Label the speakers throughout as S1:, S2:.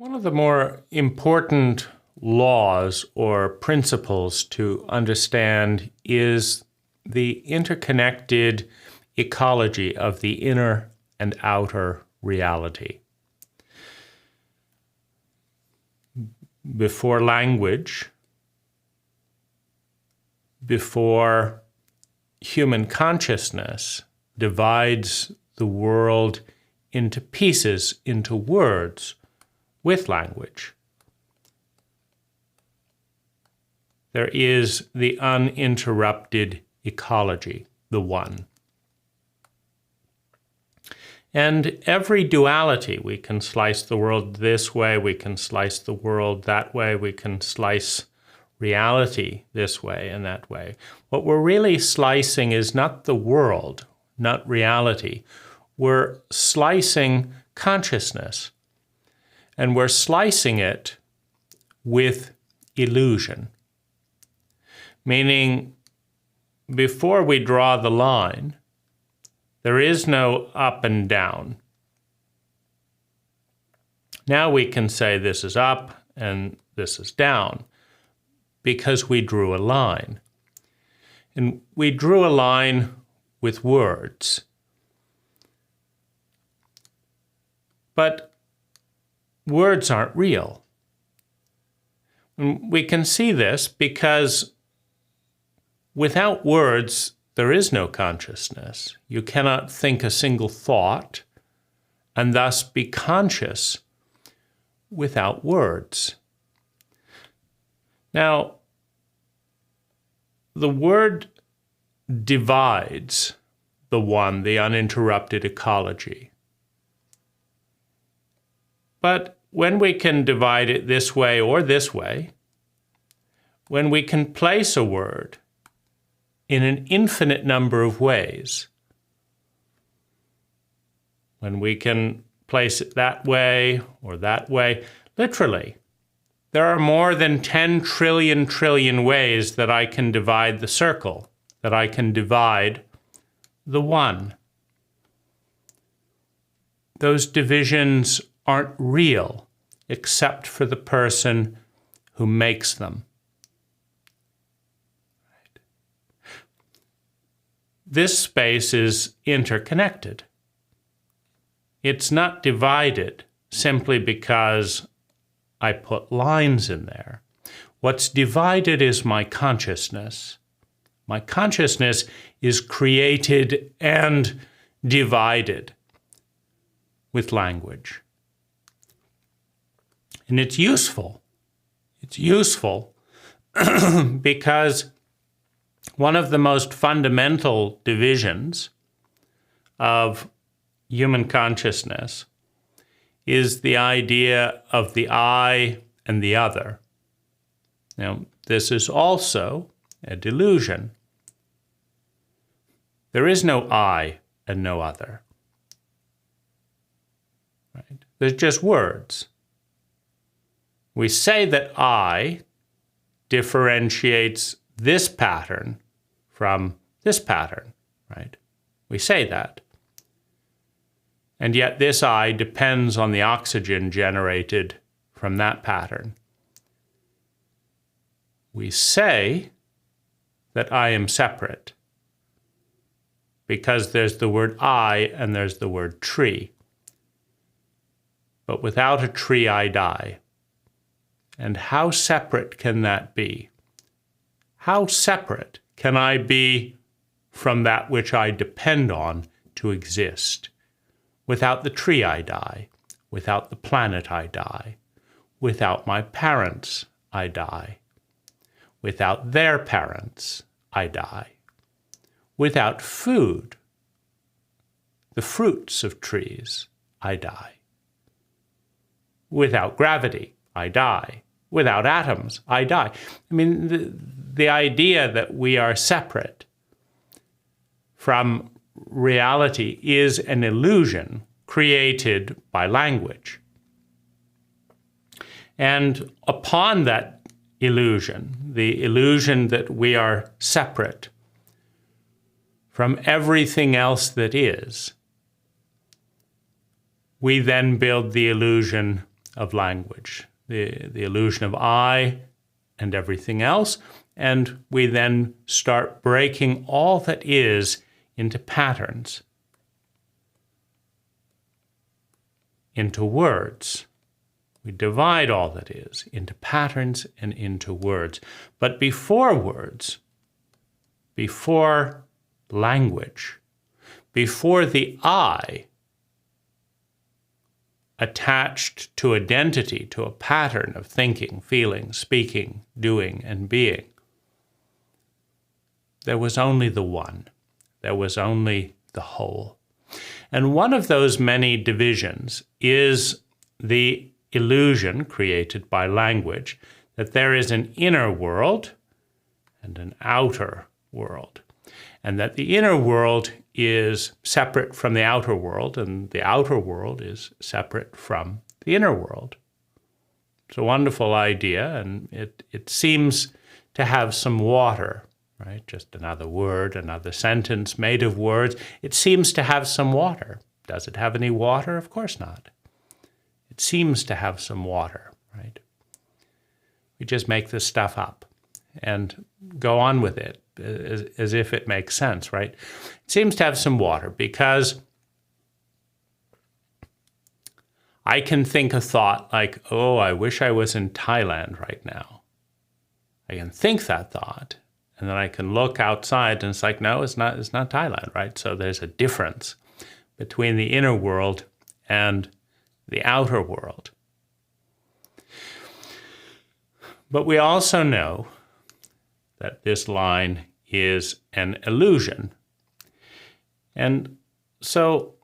S1: One of the more important laws or principles to understand is the interconnected ecology of the inner and outer reality. Before language, before human consciousness divides the world into pieces, into words, with language, there is the uninterrupted ecology, the one. And every duality, we can slice the world this way, we can slice the world that way, we can slice reality this way and that way. What we're really slicing is not the world, not reality. We're slicing consciousness. And we're slicing it with illusion. Meaning, before we draw the line, there is no up and down. Now we can say this is up and this is down because we drew a line. And we drew a line with words. But words aren't real. And we can see this because without words, there is no consciousness. You cannot think a single thought and thus be conscious without words. Now, the word divides the one, the uninterrupted ecology. But when we can divide it this way or this way, when we can place a word in an infinite number of ways, when we can place it that way or that way, literally, there are more than 10 trillion ways that I can divide the circle, that I can divide the one. Those divisions aren't real except for the person who makes them. This space is interconnected. It's not divided simply because I put lines in there. What's divided is my consciousness. My consciousness is created and divided with language. And it's useful. It's useful because one of the most fundamental divisions of human consciousness is the idea of the I and the other. Now, this is also a delusion. There is no I and no other. Right? There's just words. We say that I differentiates this pattern from this pattern, right? We say that. And yet this I depends on the oxygen generated from that pattern. We say that I am separate because there's the word I and there's the word tree. But without a tree, I die. And how separate can that be? How separate can I be from that which I depend on to exist? Without the tree, I die. Without the planet, I die. Without my parents, I die. Without their parents, I die. Without food, the fruits of trees, I die. Without gravity, I die. Without atoms, I die. I mean, the idea that we are separate from reality is an illusion created by language. And upon that illusion, the illusion that we are separate from everything else that is, we then build the illusion of language, the illusion of I and everything else, and we then start breaking all that is into patterns, into words. We divide all that is into patterns and into words. But before words, before language, before the I attached to identity, to a pattern of thinking, feeling, speaking, doing, and being, there was only the one. There was only the whole. And one of those many divisions is the illusion created by language that there is an inner world and an outer world, and that the inner world is separate from the outer world, and the outer world is separate from the inner world. It's a wonderful idea, and it seems to have some water, right? Just another word, another sentence made of words. It seems to have some water. Does it have any water? Of course not. It seems to have some water, right? We just make this stuff up and go on with it as if it makes sense, right? It seems to have some water because I can think a thought like, oh, I wish I was in Thailand right now. I can think that thought, and then I can look outside and it's like, no, it's not Thailand, right? So there's a difference between the inner world and the outer world. But we also know that this line is an illusion. And so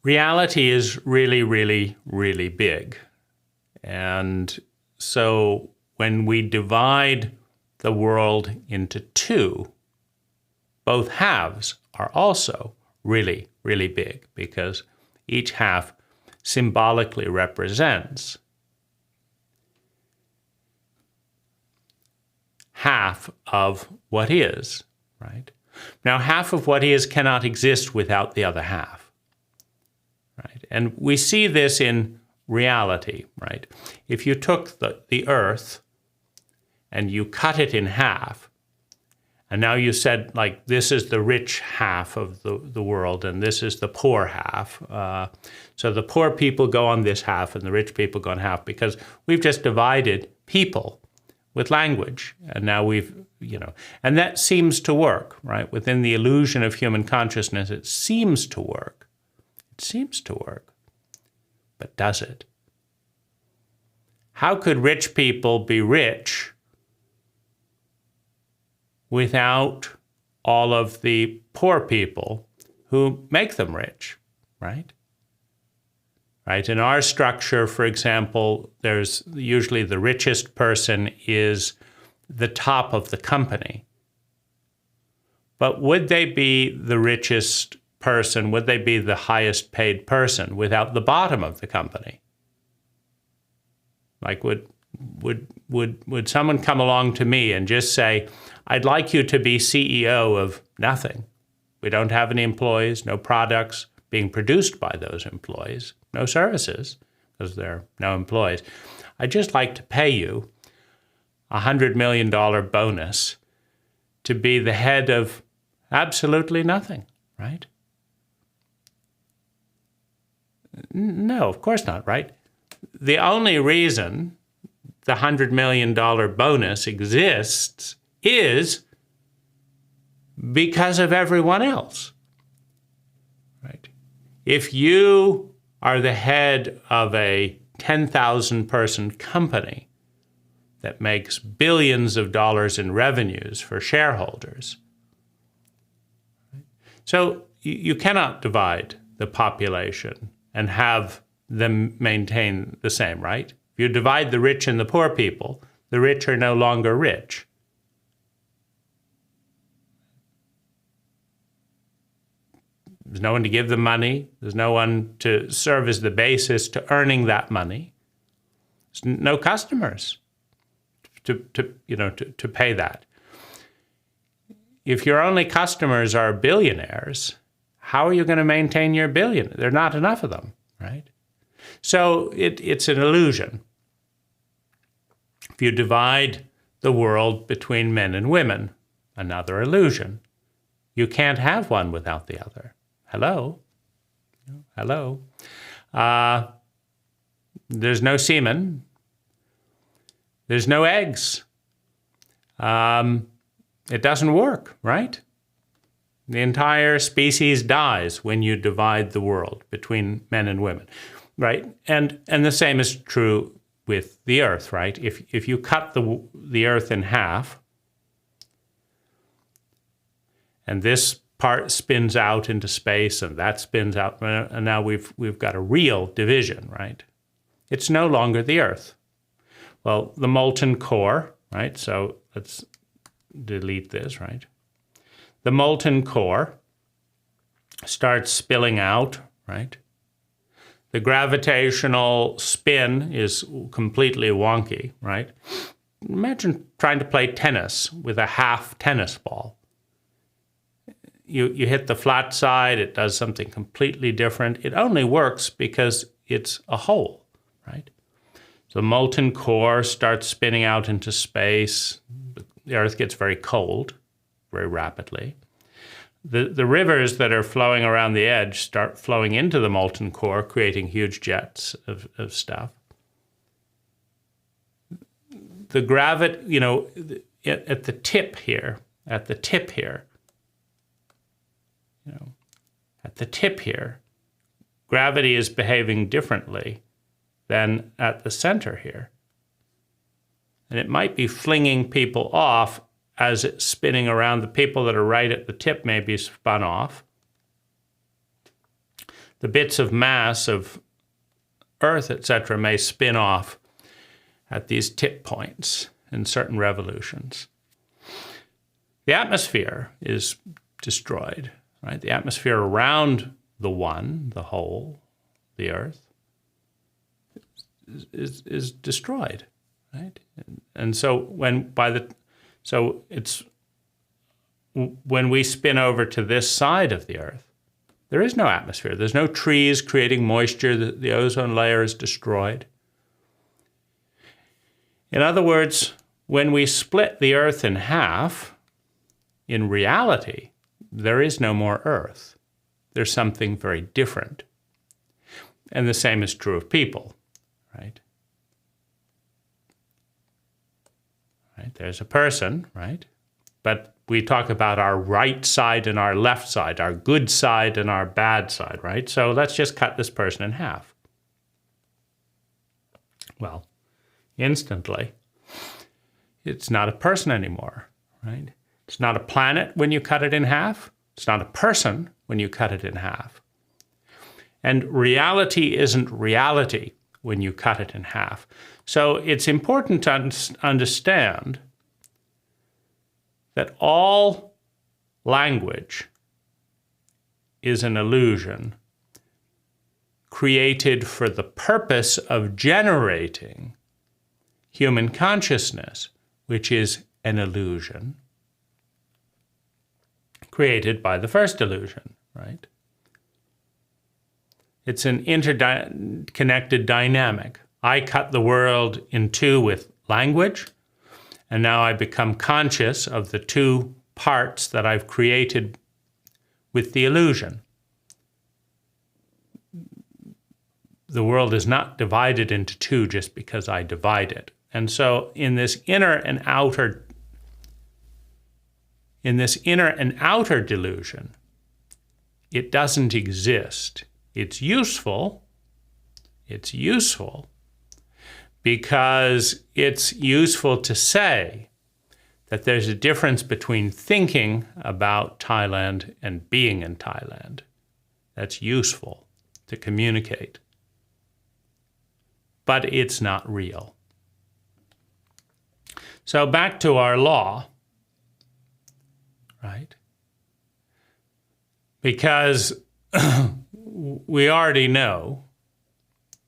S1: reality is really, really, really big. And so when we divide the world into two, both halves are also really, really big because each half symbolically represents half of what is, right? Now, half of what is cannot exist without the other half, right? And we see this in reality, right? If you took the earth and you cut it in half, and now you said, like, this is the rich half of the world, and this is the poor half. So the poor people go on this half, and the rich people go on half, because we've just divided people with language. And now we've, and that seems to work, right? Within the illusion of human consciousness, it seems to work. It seems to work. But does it? How could rich people be rich without all of the poor people who make them rich, right? Right. In our structure, for example, there's usually the richest person is the top of the company. But would they be the richest person, would they be the highest paid person without the bottom of the company? Like, would someone come along to me and just say, I'd like you to be CEO of nothing. We don't have any employees, no products being produced by those employees, no services, because there are no employees. I'd just like to pay you a $100 million bonus to be the head of absolutely nothing, right? No, of course not, right? The only reason the $100 million bonus exists is because of everyone else, right? If you are the head of a 10,000 person company that makes billions of dollars in revenues for shareholders, so you cannot divide the population and have them maintain the same, right? If you divide the rich and the poor people, the rich are no longer rich. There's no one to give them money. There's no one to serve as the basis to earning that money. There's no customers to pay that. If your only customers are billionaires, how are you going to maintain your billion? There are not enough of them, right? right? So it's an illusion. If you divide the world between men and women, another illusion. You can't have one without the other. Hello? Hello? There's no semen. There's no eggs. It doesn't work, right? The entire species dies when you divide the world between men and women, right? And the same is true with the Earth, right? If you cut the Earth in half, and this part spins out into space, and that spins out, and now we've got a real division, right? It's no longer the Earth. Well, the molten core, right? So let's delete this, right? The molten core starts spilling out, right? The gravitational spin is completely wonky, right? Imagine trying to play tennis with a half tennis ball. You hit the flat side, it does something completely different. It only works because it's a hole, right? So the molten core starts spinning out into space. The Earth gets very cold very rapidly. The rivers that are flowing around the edge start flowing into the molten core, creating huge jets of stuff. The gravity, at the tip here, gravity is behaving differently than at the center here. And it might be flinging people off as it's spinning around. The people that are right at the tip may be spun off. The bits of mass of Earth, etc., may spin off at these tip points in certain revolutions. The atmosphere is destroyed, right? The atmosphere around the whole, the Earth, is destroyed, right? And so when we spin over to this side of the Earth, there is no atmosphere. There's no trees creating moisture. The ozone layer is destroyed. In other words, when we split the Earth in half, in reality, there is no more Earth. There's something very different. And the same is true of people, right? Right? There's a person, right? But we talk about our right side and our left side, our good side and our bad side, right? So let's just cut this person in half. Well, instantly, it's not a person anymore, right? It's not a planet when you cut it in half. It's not a person when you cut it in half. And reality isn't reality when you cut it in half. So it's important to understand that all language is an illusion created for the purpose of generating human consciousness, which is an illusion created by the first illusion, right? It's an interconnected dynamic. I cut the world in two with language, and now I become conscious of the two parts that I've created with the illusion. The world is not divided into two just because I divide it. And so in this inner and outer delusion, it doesn't exist. It's useful because it's useful to say that there's a difference between thinking about Thailand and being in Thailand. That's useful to communicate. But it's not real. So back to our law, right? Because we already know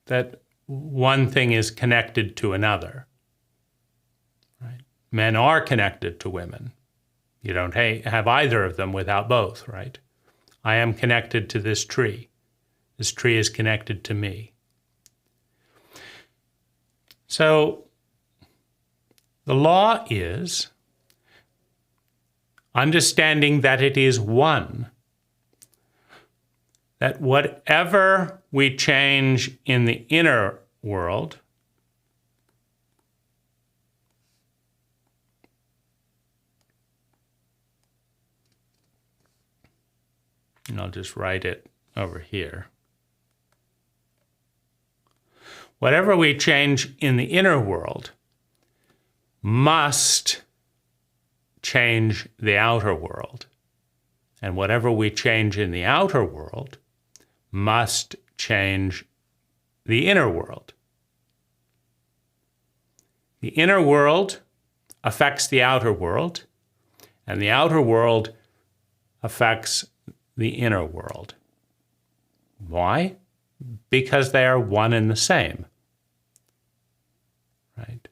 S1: that one thing is connected to another, right? Men are connected to women. You don't have either of them without both, right? I am connected to this tree. This tree is connected to me. So the law is understanding that it is one. That whatever we change in the inner world and I'll just write it over here. Whatever we change in the inner world must change the outer world. And whatever we change in the outer world must change the inner world. The inner world affects the outer world, and the outer world affects the inner world. Why? Because they are one and the same. Right?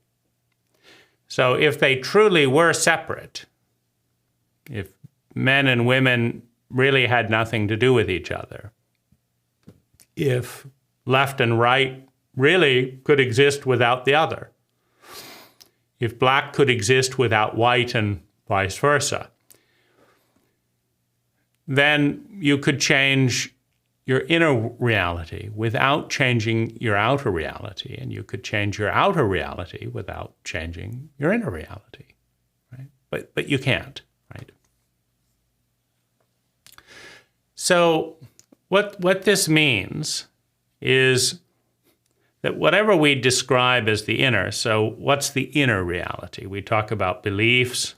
S1: So if they truly were separate, if men and women really had nothing to do with each other, if left and right really could exist without the other, if black could exist without white and vice versa, then you could change your inner reality without changing your outer reality, and you could change your outer reality without changing your inner reality, right? But you can't, right? So what this means is that whatever we describe as the inner, so what's the inner reality? We talk about beliefs.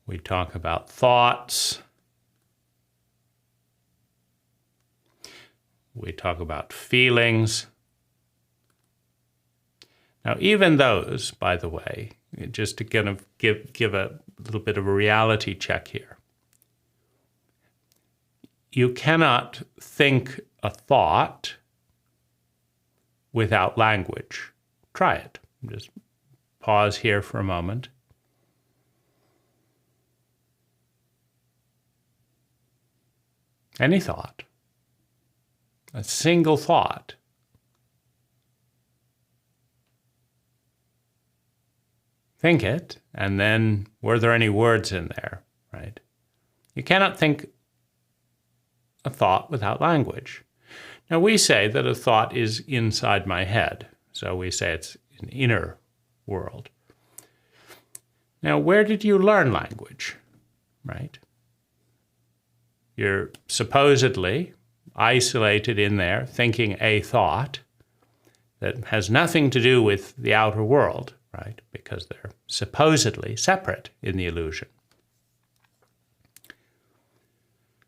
S1: We talk about thoughts. We talk about feelings. Now, even those, by the way, just to kind of give a little bit of a reality check here. You cannot think a thought without language. Try it. Just pause here for a moment. Any thought. A single thought. Think it, and then were there any words in there, right? You cannot think a thought without language. Now we say that a thought is inside my head, so we say it's an inner world. Now where did you learn language, right? You're supposedly isolated in there, thinking a thought that has nothing to do with the outer world, right? Because they're supposedly separate in the illusion.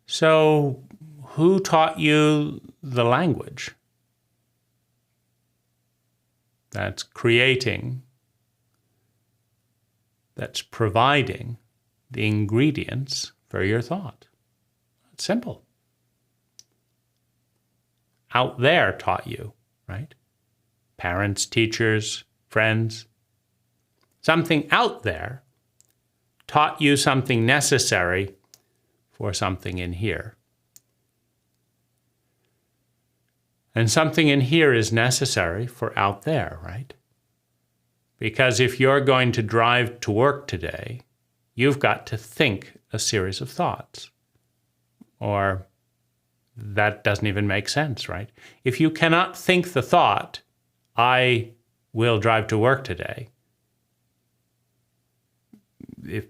S1: So, who taught you the language that's creating, that's providing the ingredients for your thought? It's simple. Out there taught you, right? Parents, teachers, friends. Something out there taught you something necessary for something in here. And something in here is necessary for out there, right? Because if you're going to drive to work today, you've got to think a series of thoughts. Or that doesn't even make sense, right? If you cannot think the thought, I will drive to work today, if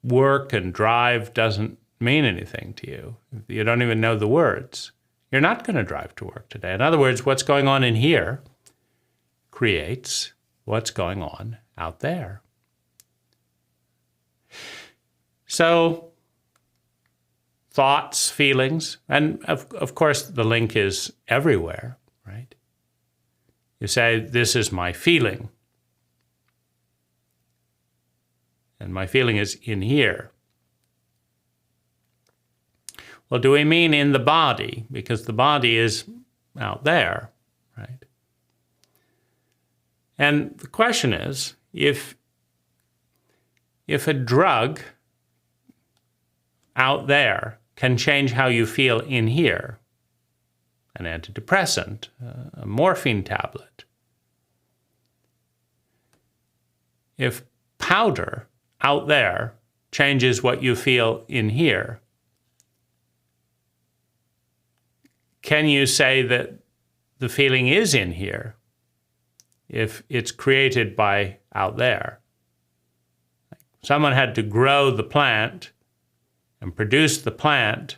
S1: work and drive doesn't mean anything to you, if you don't even know the words, you're not going to drive to work today. In other words, what's going on in here creates what's going on out there. So, thoughts, feelings, and of course the link is everywhere, right? You say, this is my feeling. And my feeling is in here. Well, do we mean in the body? Because the body is out there, right? And the question is, if a drug out there can change how you feel in here. An antidepressant, a morphine tablet. If powder out there changes what you feel in here, can you say that the feeling is in here if it's created by out there? Someone had to grow the plant and produce the plant,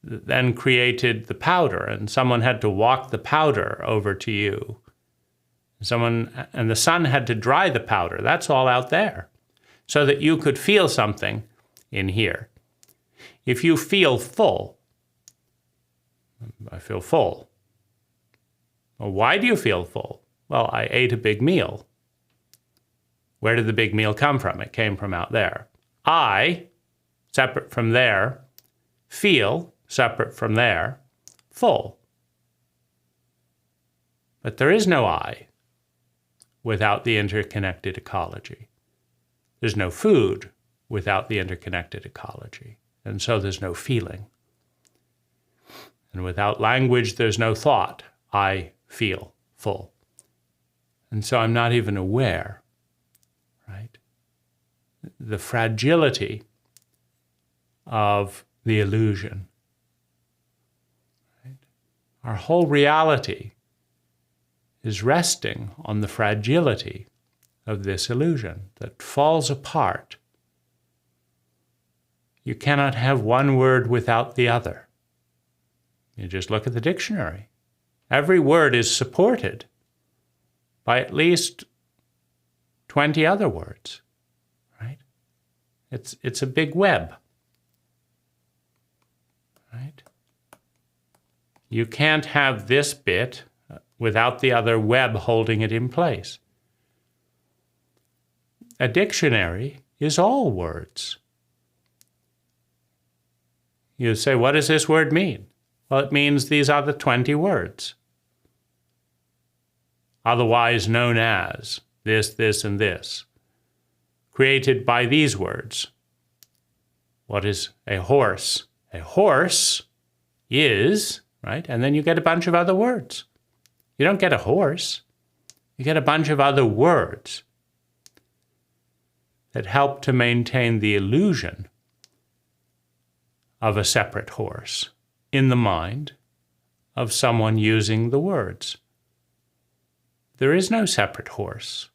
S1: then created the powder, and someone had to walk the powder over to you. And the sun had to dry the powder. That's all out there, so that you could feel something in here. If you feel full, I feel full. Well, why do you feel full? Well, I ate a big meal. Where did the big meal come from? It came from out there. I, separate from there, feel, separate from there, full. But there is no I without the interconnected ecology. There's no food without the interconnected ecology. And so there's no feeling. And without language, there's no thought. I feel full. And so I'm not even aware, right? The fragility of the illusion. Right? Our whole reality is resting on the fragility of this illusion that falls apart. You cannot have one word without the other. You just look at the dictionary. Every word is supported by at least 20 other words, right? It's a big web, right? You can't have this bit without the other web holding it in place. A dictionary is all words. You say, what does this word mean? Well, it means these are the 20 words, otherwise known as this, and this, created by these words. What is a horse? A horse is, right? And then you get a bunch of other words. You don't get a horse. You get a bunch of other words that help to maintain the illusion of a separate horse in the mind of someone using the words. There is no separate horse.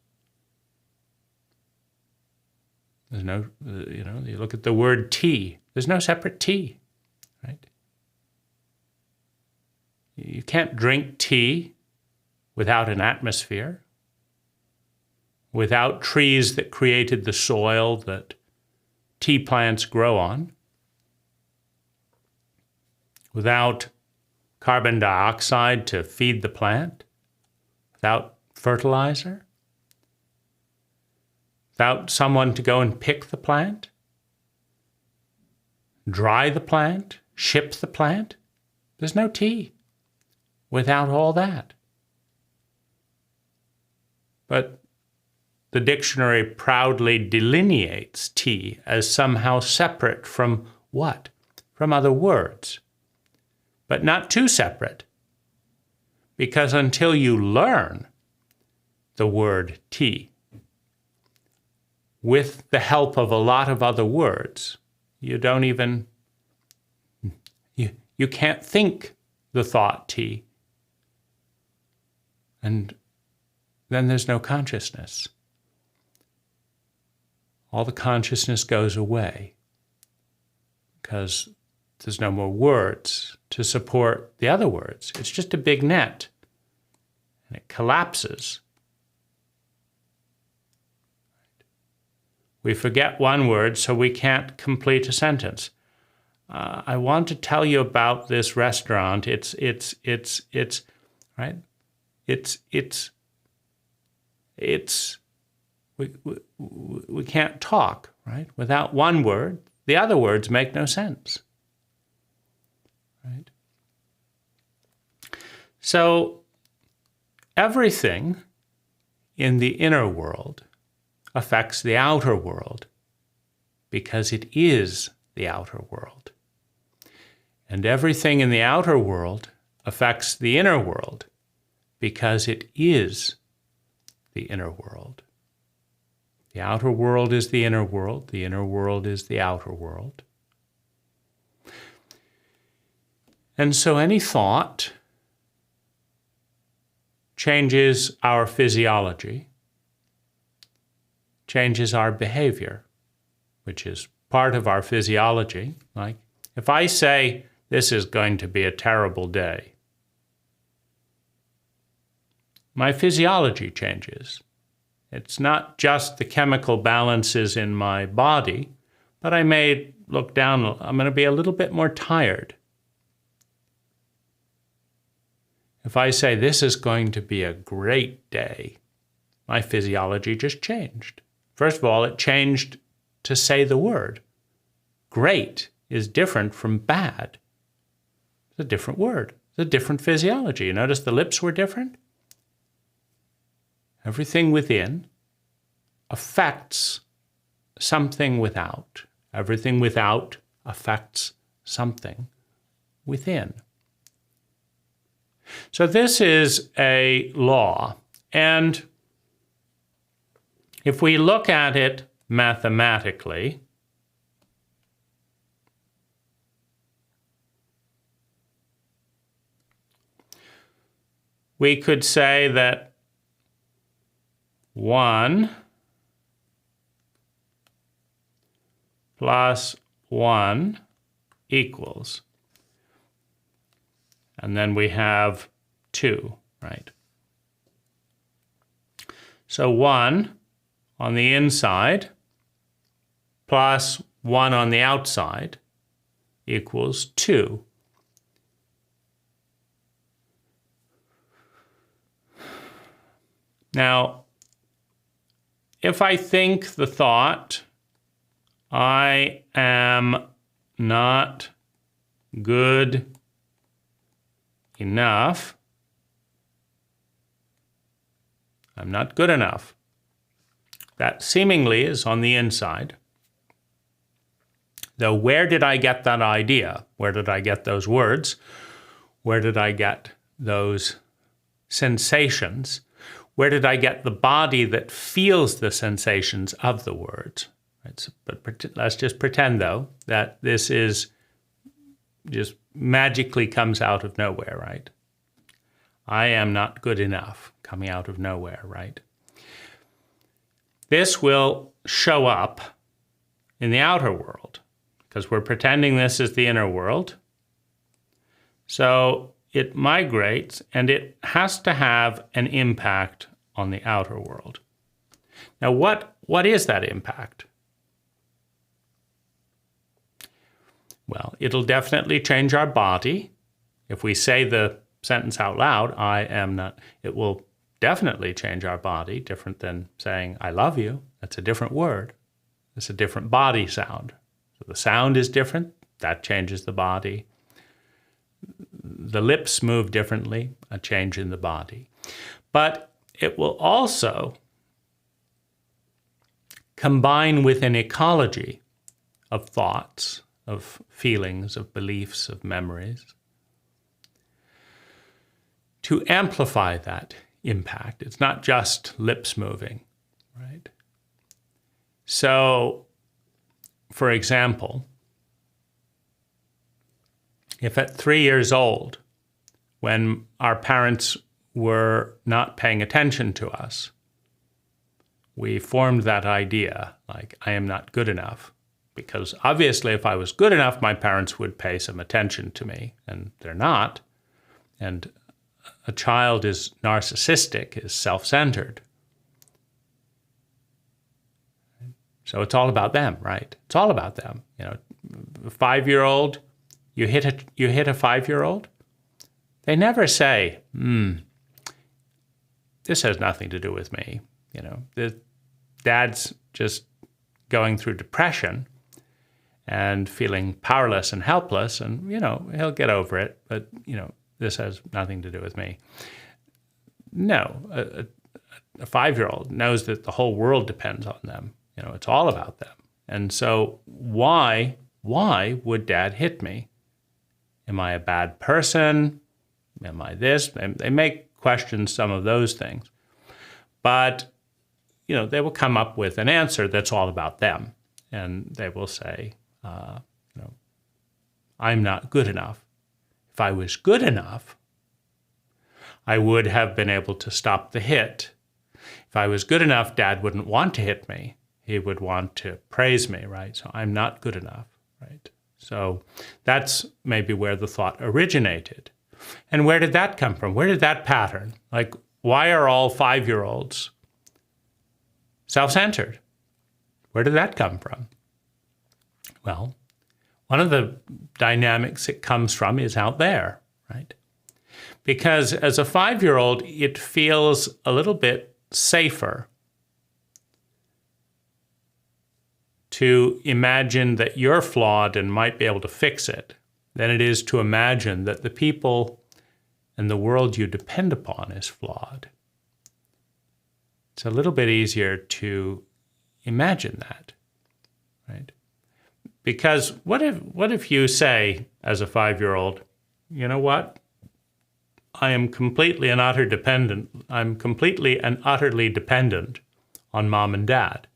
S1: There's no, you look at the word tea. There's no separate tea, right? You can't drink tea without an atmosphere, without trees that created the soil that tea plants grow on, without carbon dioxide to feed the plant, without fertilizer, without someone to go and pick the plant, dry the plant, ship the plant. There's no tea without all that. But the dictionary proudly delineates tea as somehow separate from what? From other words. But not too separate. Because until you learn the word tea, with the help of a lot of other words, you don't even, you can't think the thought tea. And then there's no consciousness. All the consciousness goes away because there's no more words to support the other words. It's just a big net, and it collapses. We forget one word, so we can't complete a sentence. I want to tell you about this restaurant. It's right. We can't talk, right? Without one word, the other words make no sense. Right? So everything in the inner world affects the outer world because it is the outer world. And everything in the outer world affects the inner world because it is the inner world. The outer world is the inner world world is the outer world. And so any thought changes our physiology, changes our behavior, which is part of our physiology. Like, if I say, this is going to be a terrible day, my physiology changes. It's not just the chemical balances in my body, but I may look down, I'm going to be a little bit more tired. If I say, this is going to be a great day, my physiology just changed. First of all, it changed to say the word. Great is different from bad. It's a different word. It's a different physiology. You notice the lips were different? Everything within affects something without. Everything without affects something within. So this is a law, and if we look at it mathematically, we could say that 1 plus 1 equals, and then we have 2, right? So 1 on the inside plus 1 on the outside equals 2. Now, if I think the thought, I am not good enough, I'm not good enough. That seemingly is on the inside. Though where did I get that idea? Where did I get those words? Where did I get those sensations? Where did I get the body that feels the sensations of the words? Right, so, but let's just pretend, though, that this is just magically comes out of nowhere, right? I am not good enough, coming out of nowhere, right? This will show up in the outer world because we're pretending this is the inner world. So it migrates and it has to have an impact on the outer world. Now, what is that impact? Well, it'll definitely change our body. If we say the sentence out loud, I am not, it will definitely change our body, different than saying, I love you. That's a different word. It's a different body sound. So the sound is different. That changes the body. The lips move differently, a change in the body. But it will also combine with an ecology of thoughts, of feelings, of beliefs, of memories, to amplify that impact. It's not just lips moving, right? So, for example, if at 3 years old, when our parents were not paying attention to us, we formed that idea, like, I am not good enough. Because obviously, if I was good enough, my parents would pay some attention to me, and they're not. And a child is narcissistic, is self-centered. So it's all about them, right? It's all about them. You know, a 5-year-old, you hit a 5-year-old, they never say, this has nothing to do with me. You know, the dad's just going through depression and feeling powerless and helpless, and, you know, he'll get over it, but, you know, this has nothing to do with me. No, a 5-year-old knows that the whole world depends on them. You know, it's all about them. And so why would dad hit me? Am I a bad person? Am I this? They may question some of those things. But, they will come up with an answer that's all about them. And they will say, I'm not good enough. If I was good enough, I would have been able to stop the hit. If I was good enough, Dad wouldn't want to hit me. He would want to praise me, right? So I'm not good enough, right? So that's maybe where the thought originated. And where did that come from? Where did that pattern? Like, why are all 5-year-olds self-centered? Where did that come from? Well, one of the dynamics it comes from is out there, right? Because as a 5-year-old, it feels a little bit safer to imagine that you're flawed and might be able to fix it than it is to imagine that the people and the world you depend upon is flawed. It's a little bit easier to imagine that, right? Because what if you say, as a 5-year-old, you know what? I am completely and utterly dependent. I'm completely and utterly dependent on Mom and Dad.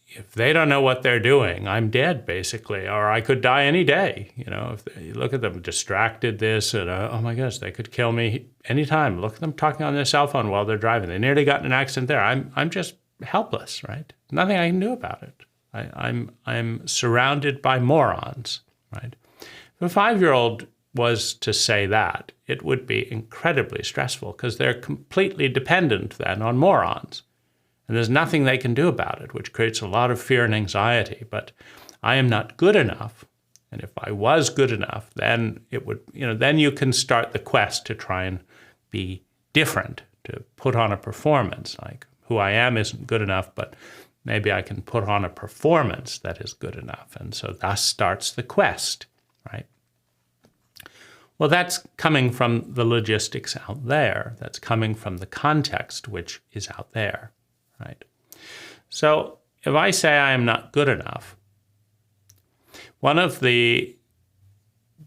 S1: If they don't know what they're doing, I'm dead, basically, or I could die any day. If you look at them distracted, this, and oh my gosh, they could kill me anytime. Look at them talking on their cell phone while they're driving. They nearly got in an accident there. I'm just helpless, right? Nothing I can do about it. I'm surrounded by morons, right? If a 5-year-old was to say that, it would be incredibly stressful because they're completely dependent then on morons. And there's nothing they can do about it, which creates a lot of fear and anxiety. But I am not good enough. And if I was good enough, then it would, then you can start the quest to try and be different, to put on a performance. Like, who I am isn't good enough, but maybe I can put on a performance that is good enough. And so thus starts the quest, right? Well, that's coming from the logistics out there. That's coming from the context which is out there, right? So if I say I am not good enough, one of the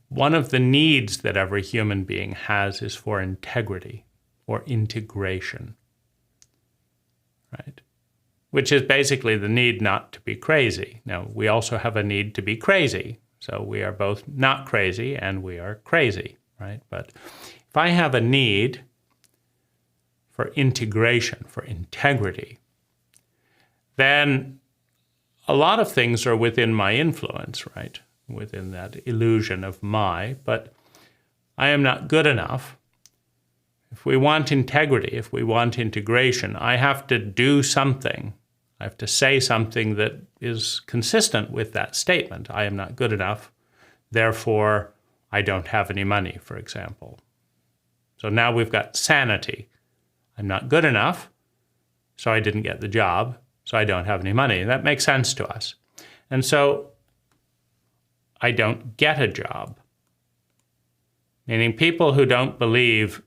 S1: needs that every human being has is for integrity or integration, right? Which is basically the need not to be crazy. Now, we also have a need to be crazy. So we are both not crazy and we are crazy, right? But if I have a need for integration, for integrity, then a lot of things are within my influence, right? Within that illusion of but I am not good enough. If we want integrity, if we want integration, I have to do something. I have to say something that is consistent with that statement. I am not good enough, therefore I don't have any money, for example. So now we've got sanity. I'm not good enough, so I didn't get the job, so I don't have any money. That makes sense to us. And so I don't get a job. Meaning people who don't believe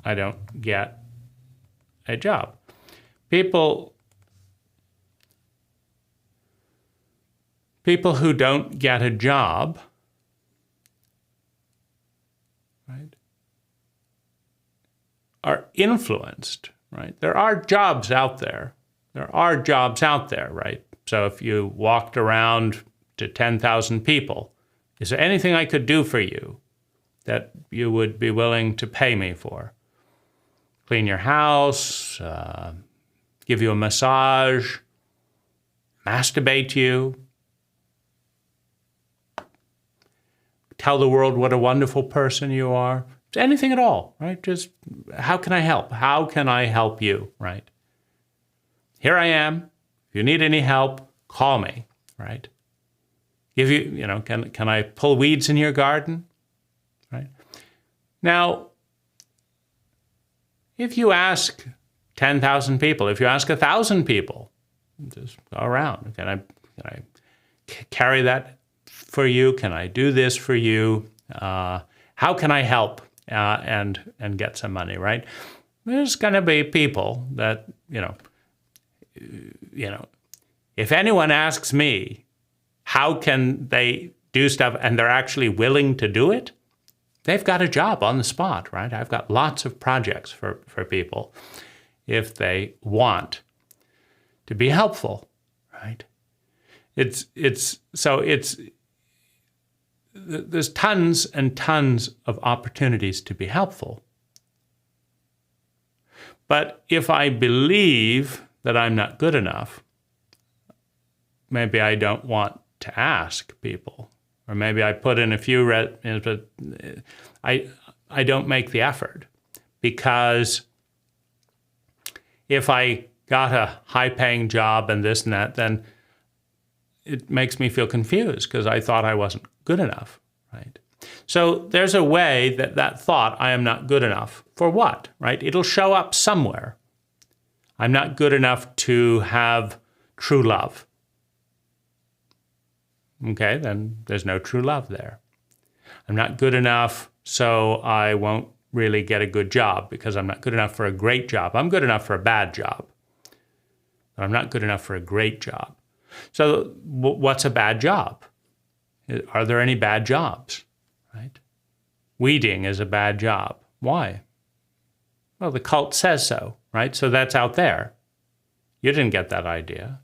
S1: I don't get a job. People who don't get a job, right, are influenced, right? There are jobs out there. There are jobs out there, right? So if you walked around to 10,000 people, is there anything I could do for you that you would be willing to pay me for? Clean your house, give you a massage, masturbate you, tell the world what a wonderful person you are. Anything at all, right? Just, how can I help? How can I help you, right? Here I am. If you need any help, call me, right? Give you, can I pull weeds in your garden, right? Now, if you ask 10,000 people, if you ask 1,000 people, just go around. Can I carry that for you? Can I do this for you? How can I help and get some money, right? There's going to be people that, if anyone asks me how can they do stuff and they're actually willing to do it, they've got a job on the spot, right? I've got lots of projects for people if they want to be helpful, right? There's tons and tons of opportunities to be helpful. But if I believe that I'm not good enough, maybe I don't want to ask people, or maybe I put in a few, but I don't make the effort, because if I got a high-paying job and this and that, then it makes me feel confused because I thought I wasn't good enough, right? So there's a way that thought, I am not good enough, for what, right? It'll show up somewhere. I'm not good enough to have true love. Okay, then there's no true love there. I'm not good enough, so I won't really get a good job because I'm not good enough for a great job. I'm good enough for a bad job, but I'm not good enough for a great job. So what's a bad job? Are there any bad jobs, right? Weeding is a bad job. Why? Well, the cult says so, right? So that's out there. You didn't get that idea.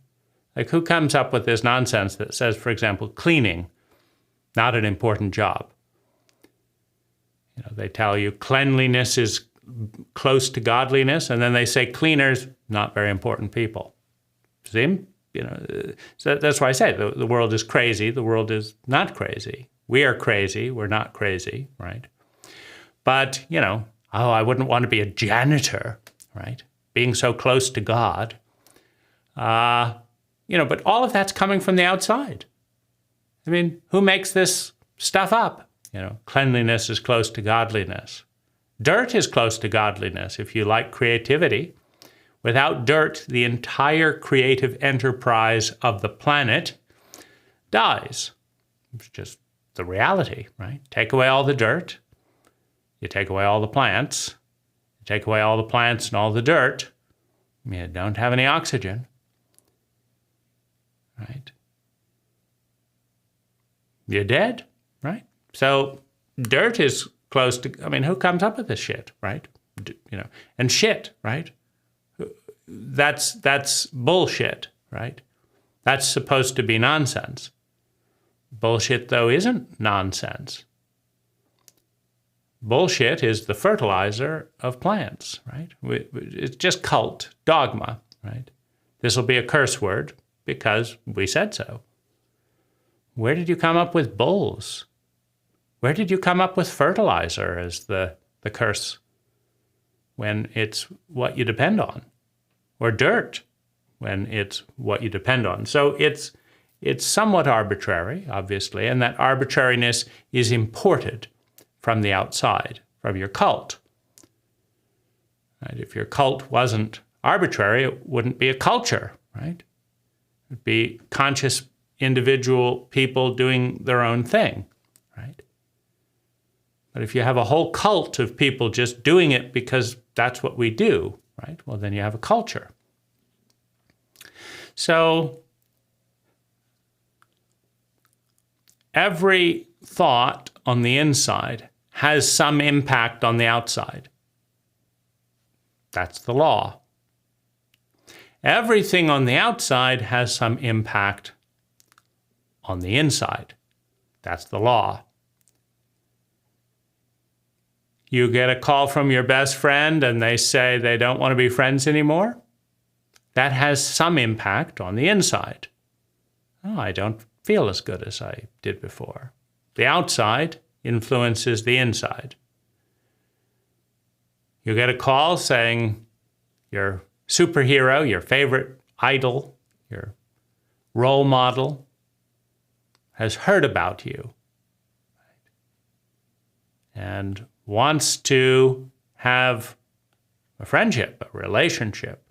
S1: Like, who comes up with this nonsense that says, for example, cleaning, not an important job? You know, they tell you cleanliness is close to godliness, and then they say cleaners, not very important people. See? You know, so that's why I say the world is crazy. The world is not crazy. We are crazy. We're not crazy, right? But, you know, I wouldn't want to be a janitor, right? Being so close to God. You know, but all of that's coming from the outside. I mean, who makes this stuff up? You know, cleanliness is close to godliness. Dirt is close to godliness if you like creativity. Without dirt, the entire creative enterprise of the planet dies. It's just the reality, right? Take away all the dirt, you take away all the plants, you take away all the plants and all the dirt, you don't have any oxygen, right? You're dead, right? So dirt is close to, I mean, who comes up with this shit, right? You know, and shit, right? That's bullshit, right? That's supposed to be nonsense. Bullshit, though, isn't nonsense. Bullshit is the fertilizer of plants, right? It's just cult dogma, right? This will be a curse word because we said so. Where did you come up with bulls? Where did you come up with fertilizer as the curse when it's what you depend on? Or dirt when it's what you depend on. So it's somewhat arbitrary, obviously, and that arbitrariness is imported from the outside, from your cult. Right? If your cult wasn't arbitrary, it wouldn't be a culture, right? It would be conscious individual people doing their own thing, right? But if you have a whole cult of people just doing it because that's what we do, right? Well, then you have a culture. So every thought on the inside has some impact on the outside. That's the law. Everything on the outside has some impact on the inside. That's the law. You get a call from your best friend and they say they don't want to be friends anymore. That has some impact on the inside. Oh, I don't feel as good as I did before. The outside influences the inside. You get a call saying your superhero, your favorite idol, your role model has heard about you and wants to have a friendship, a relationship,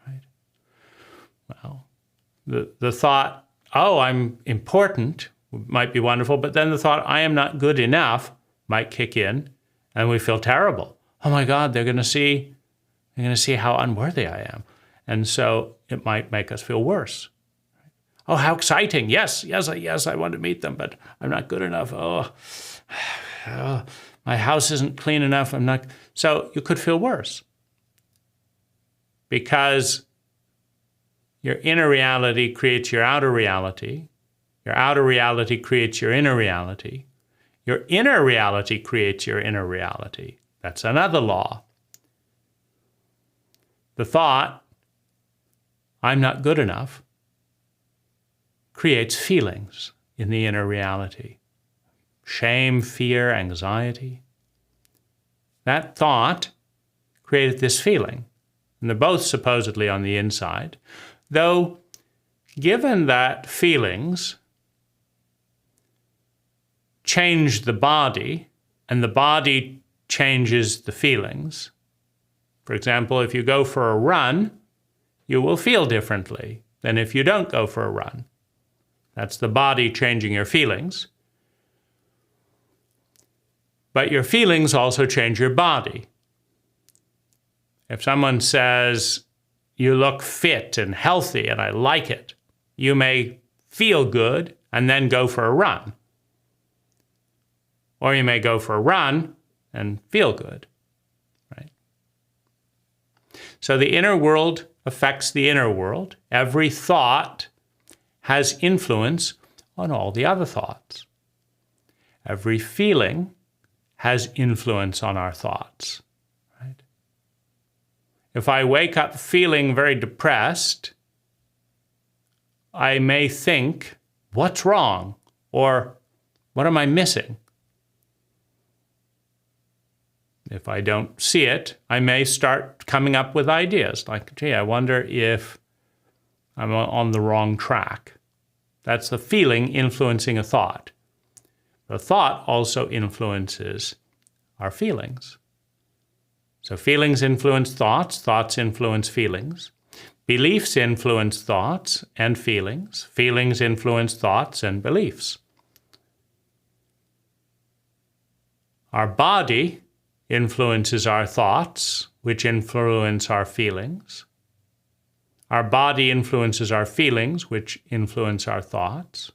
S1: right? Well, the thought, oh, I'm important, might be wonderful, but then the thought, I am not good enough, might kick in, and we feel terrible. Oh my God, they're going to see how unworthy I am. And so it might make us feel worse. Oh, how exciting. Yes, I want to meet them, but I'm not good enough. Oh, my house isn't clean enough. I'm not. So you could feel worse because your inner reality creates your outer reality. Your outer reality creates your inner reality. Your inner reality creates your inner reality. That's another law. The thought, I'm not good enough, creates feelings in the inner reality. Shame, fear, anxiety. That thought created this feeling. And they're both supposedly on the inside. Though, given that feelings change the body, and the body changes the feelings. For example, if you go for a run, you will feel differently than if you don't go for a run. That's the body changing your feelings. But your feelings also change your body. If someone says, you look fit and healthy and I like it, you may feel good and then go for a run. Or you may go for a run and feel good, right? So the inner world affects the inner world. Every thought has influence on all the other thoughts. Every feeling has influence on our thoughts, right? If I wake up feeling very depressed, I may think, what's wrong? Or what am I missing? If I don't see it, I may start coming up with ideas like, gee, I wonder if I'm on the wrong track. That's the feeling influencing a thought. The thought also influences our feelings. So feelings influence thoughts, thoughts influence feelings. Beliefs influence thoughts and feelings. Feelings influence thoughts and beliefs. Our body influences our thoughts, which influence our feelings. Our body influences our feelings, which influence our thoughts.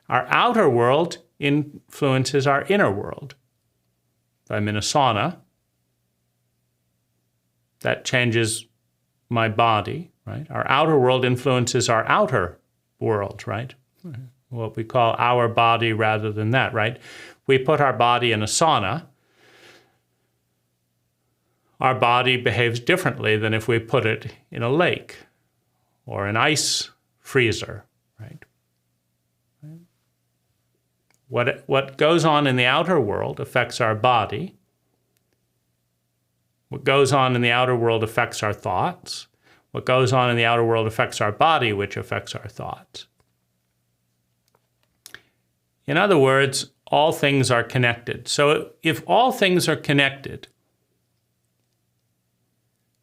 S1: Our outer world influences our inner world. If I'm in a sauna, that changes my body, right? Our outer world influences our outer world, right? What we call our body rather than that, right? We put our body in a sauna, our body behaves differently than if we put it in a lake or an ice freezer, right? What goes on in the outer world affects our body. What goes on in the outer world affects our thoughts. What goes on in the outer world affects our body, which affects our thoughts. In other words, all things are connected. So if all things are connected,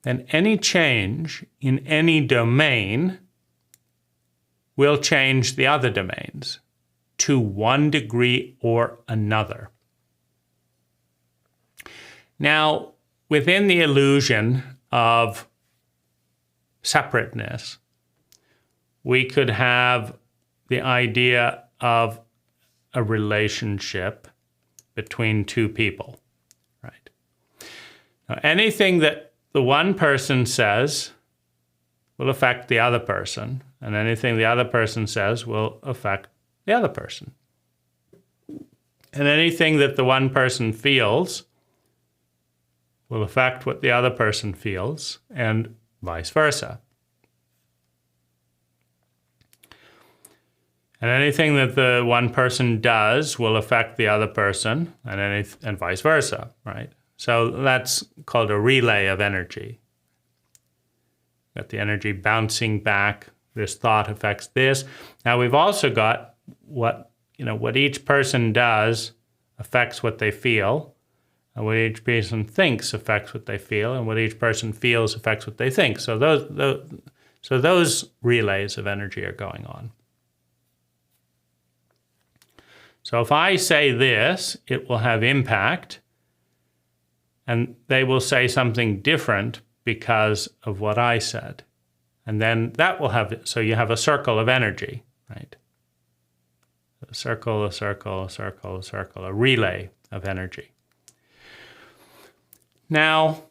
S1: then any change in any domain will change the other domains to one degree or another. Now, within the illusion of separateness, we could have the idea of a relationship between two people, right? Now, anything that the one person says will affect the other person, and anything the other person says will affect the other person. And anything that the one person feels will affect what the other person feels, and vice versa. And anything that the one person does will affect the other person, and vice versa, right? So that's called a relay of energy. Got the energy bouncing back. This thought affects this. Now we've also got what each person does affects what they feel, and what each person thinks affects what they feel, and what each person feels affects what they think. So those relays of energy are going on. So if I say this, it will have impact, and they will say something different because of what I said. And then that will have, so you have a circle of energy, right? A circle, a circle, a circle, a circle, a relay of energy. Now,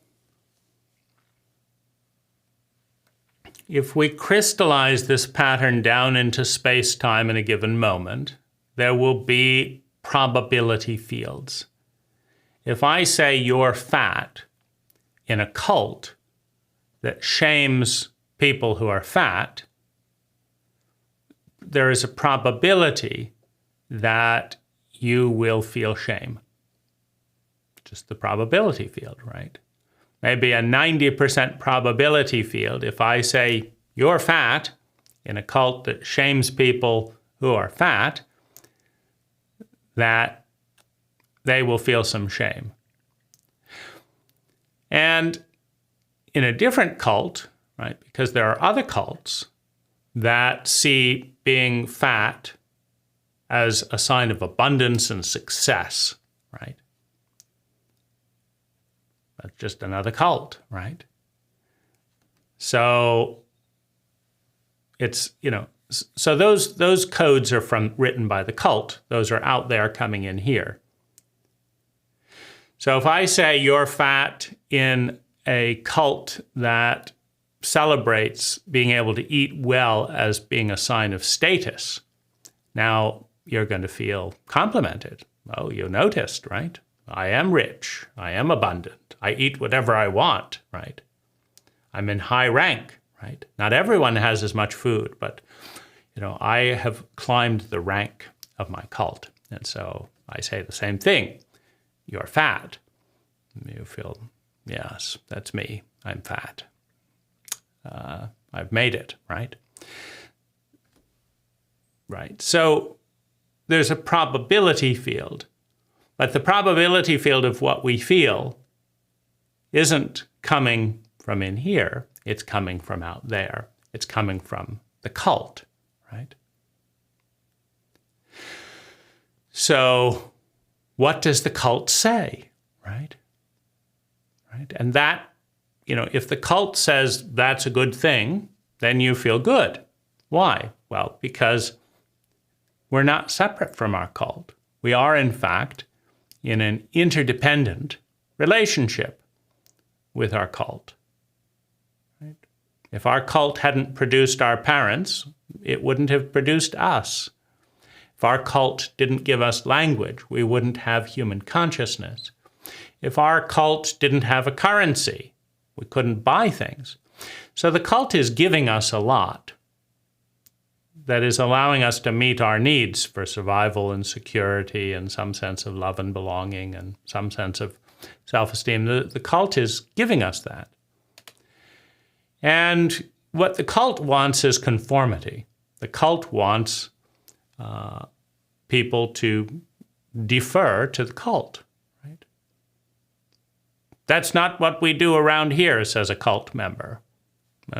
S1: if we crystallize this pattern down into space-time in a given moment, there will be probability fields. If I say you're fat in a cult that shames people who are fat, there is a probability that you will feel shame. Just the probability field, right? Maybe a 90% probability field. If I say you're fat in a cult that shames people who are fat, that they will feel some shame. And in a different cult, right, because there are other cults that see being fat as a sign of abundance and success, right? That's just another cult, right? So it's, so those codes are written by the cult. Those are out there coming in here. So if I say you're fat in a cult that celebrates being able to eat well as being a sign of status, now you're going to feel complimented. Oh, you noticed, right? I am rich. I am abundant. I eat whatever I want, right? I'm in high rank, right? Not everyone has as much food, but, I have climbed the rank of my cult. And so I say the same thing. You're fat. You feel, yes, that's me. I'm fat. I've made it, right? Right. So there's a probability field, but the probability field of what we feel isn't coming from in here. It's coming from out there. It's coming from the cult, right? So what does the cult say, right? Right? And that, if the cult says that's a good thing, then you feel good. Why? Well, because we're not separate from our cult. We are, in fact, in an interdependent relationship with our cult. Right? If our cult hadn't produced our parents, it wouldn't have produced us. If our cult didn't give us language, we wouldn't have human consciousness. If our cult didn't have a currency, we couldn't buy things. So the cult is giving us a lot that is allowing us to meet our needs for survival and security and some sense of love and belonging and some sense of self-esteem. The cult is giving us that. And what the cult wants is conformity. The cult wants people to defer to the cult. Right? That's not what we do around here, says a cult member.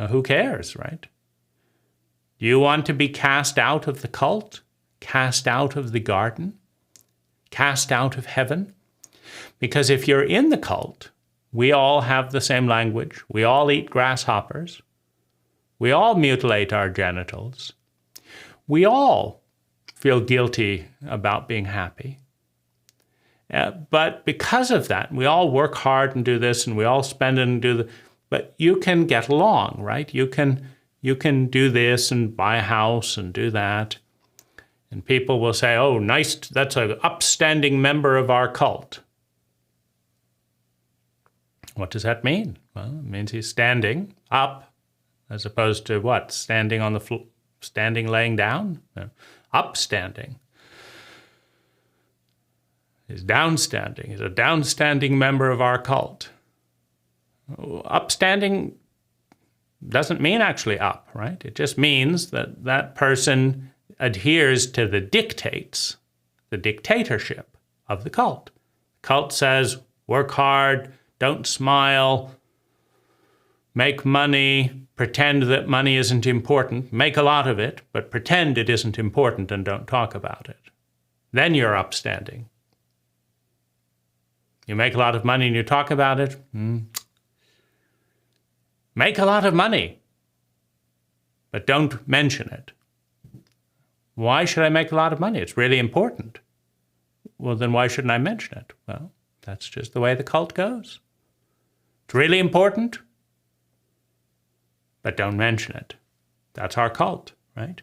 S1: Who cares, right? Do you want to be cast out of the cult? Cast out of the garden? Cast out of heaven? Because if you're in the cult, we all have the same language. We all eat grasshoppers. We all mutilate our genitals. We all feel guilty about being happy. But because of that, we all work hard and do this, and we all spend it and do the. But you can get along, right? You can do this and buy a house and do that. And people will say, oh, nice, that's an upstanding member of our cult. What does that mean? Well, it means he's standing up as opposed to what? Standing on the floor, standing laying down? No. Upstanding. He's downstanding. He's a downstanding member of our cult. Upstanding doesn't mean actually up, right? It just means that that person adheres to the dictates, the dictatorship of the cult. The cult says, work hard, don't smile, make money, pretend that money isn't important, make a lot of it, but pretend it isn't important and don't talk about it. Then you're upstanding. You make a lot of money and you talk about it. Make a lot of money, but don't mention it. Why should I make a lot of money? It's really important. Well, then why shouldn't I mention it? Well, that's just the way the cult goes. It's really important, but don't mention it. That's our cult, right?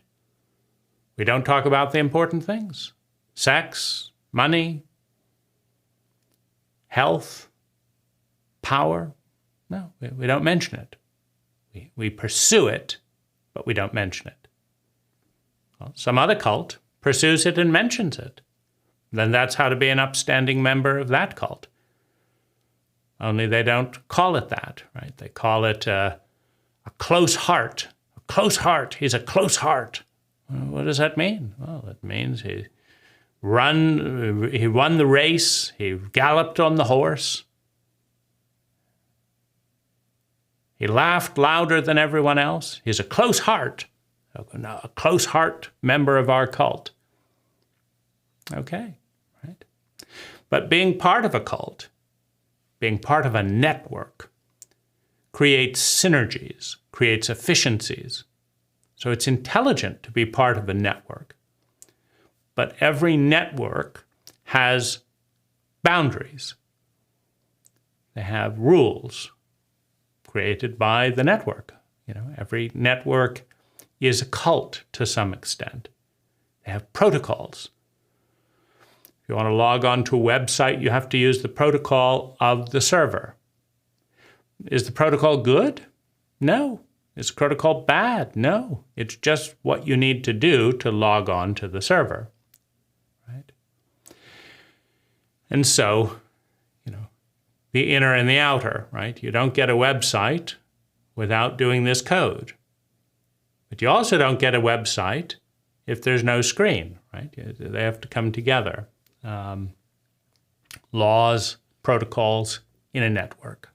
S1: We don't talk about the important things. Sex, money, health, power. No, we don't mention it. We pursue it, but we don't mention it. Well, some other cult pursues it and mentions it. Then that's how to be an upstanding member of that cult. Only they don't call it that, right? They call it a close heart. A close heart. He's a close heart. Well, what does that mean? Well, it means he won the race. He galloped on the horse. He laughed louder than everyone else. He's a close heart. A close heart member of our cult. Okay, right? But being part of a cult, being part of a network, creates synergies, creates efficiencies. So it's intelligent to be part of a network. But every network has boundaries. They have rules created by the network. Every network is a cult to some extent. They have protocols. If you want to log on to a website, you have to use the protocol of the server. Is the protocol good? No. Is the protocol bad? No. It's just what you need to do to log on to the server. Right? And so, the inner and the outer, right? You don't get a website without doing this code. But you also don't get a website if there's no screen, right? They have to come together. Laws, protocols in a network.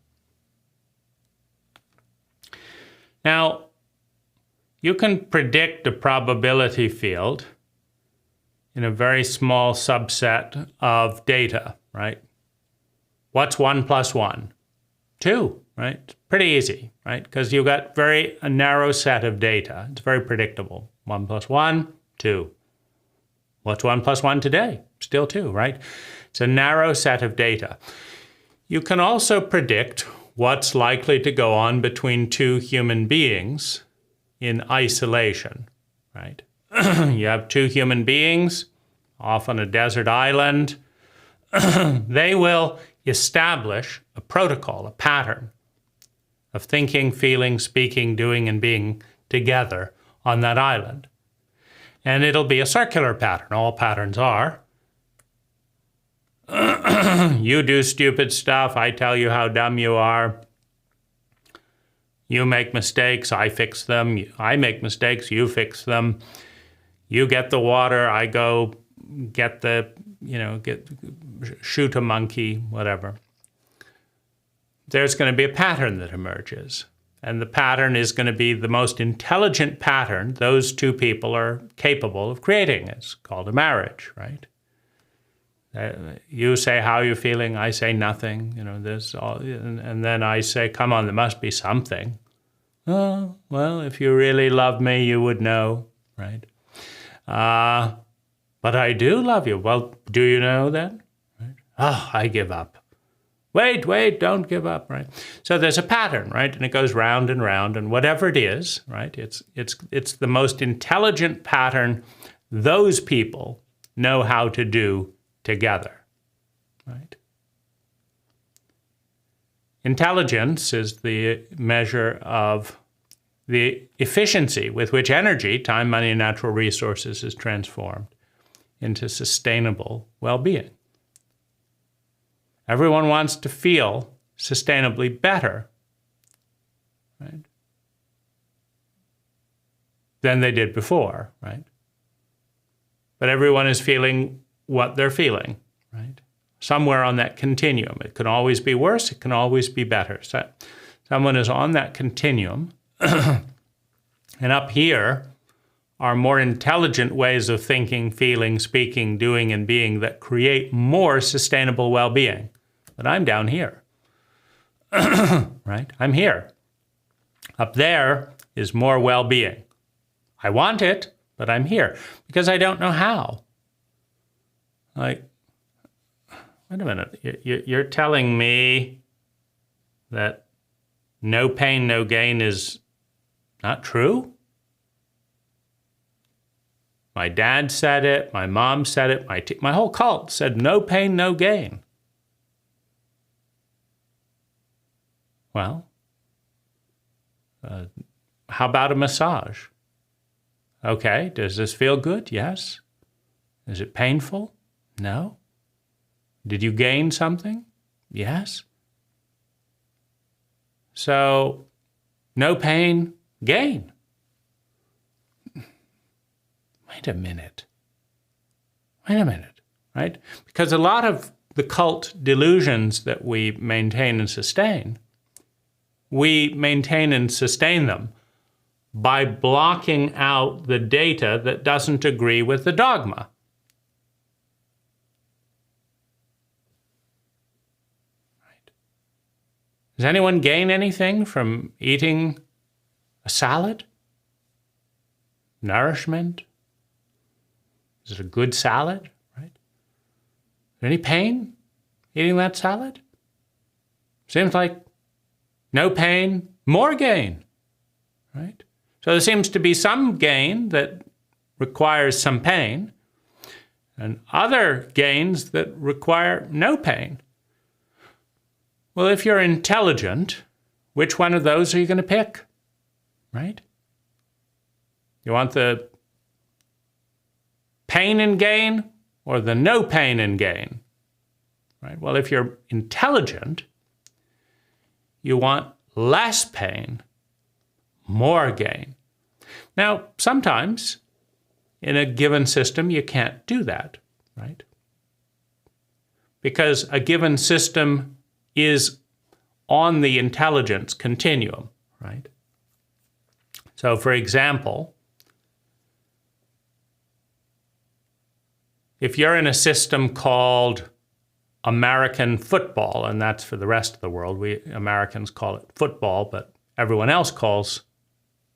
S1: Now, you can predict a probability field in a very small subset of data, right? What's 1 plus 1? 2, right? Pretty easy, right? Because you've got a narrow set of data. It's very predictable. 1 plus 1, 2. What's 1 plus 1 today? Still 2, right? It's a narrow set of data. You can also predict what's likely to go on between two human beings in isolation, right? You have two human beings off on a desert island. They will establish a protocol, a pattern of thinking, feeling, speaking, doing, and being together on that island. And it'll be a circular pattern. All patterns are. You do stupid stuff. I tell you how dumb you are. You make mistakes. I fix them. I make mistakes. You fix them. You get the water. I go get shoot a monkey, whatever. There's going to be a pattern that emerges. And the pattern is going to be the most intelligent pattern those two people are capable of creating. It's called a marriage, right? You say how you're feeling, I say nothing. There's all, and then I say, come on, there must be something. Oh, well, if you really love me, you would know, right? But I do love you. Well, do you know then? Right? Oh, I give up. Wait, don't give up, right? So there's a pattern, right? And it goes round and round, and whatever it is, right? It's the most intelligent pattern those people know how to do together, right? Intelligence is the measure of the efficiency with which energy, time, money, and natural resources is transformed into sustainable well-being. Everyone wants to feel sustainably better, right, than they did before, right? But everyone is feeling what they're feeling, right? Somewhere on that continuum. It can always be worse, it can always be better. So someone is on that continuum, and up here are more intelligent ways of thinking, feeling, speaking, doing, and being that create more sustainable well-being. But I'm down here, right? I'm here. Up there is more well-being. I want it, but I'm here because I don't know how. Like, wait a minute, you're telling me that no pain, no gain is not true? My dad said it, my mom said it, my whole cult said no pain, no gain. Well, how about a massage? Okay, does this feel good? Yes. Is it painful? No. Did you gain something? Yes. So, no pain, gain. Wait a minute, right? Because a lot of the cult delusions that we maintain and sustain, we maintain and sustain them by blocking out the data that doesn't agree with the dogma. Right? Does anyone gain anything from eating a salad? Nourishment? Is it a good salad, right? Any pain eating that salad? Seems like no pain, more gain, right? So there seems to be some gain that requires some pain, and other gains that require no pain. Well, if you're intelligent, which one of those are you going to pick, right? You want the pain and gain or the no pain and gain, right? Well, if you're intelligent, you want less pain, more gain. Now, sometimes in a given system, you can't do that, right? Because a given system is on the intelligence continuum, right? So, for example, if you're in a system called American football, and that's for the rest of the world, we Americans call it football, but everyone else calls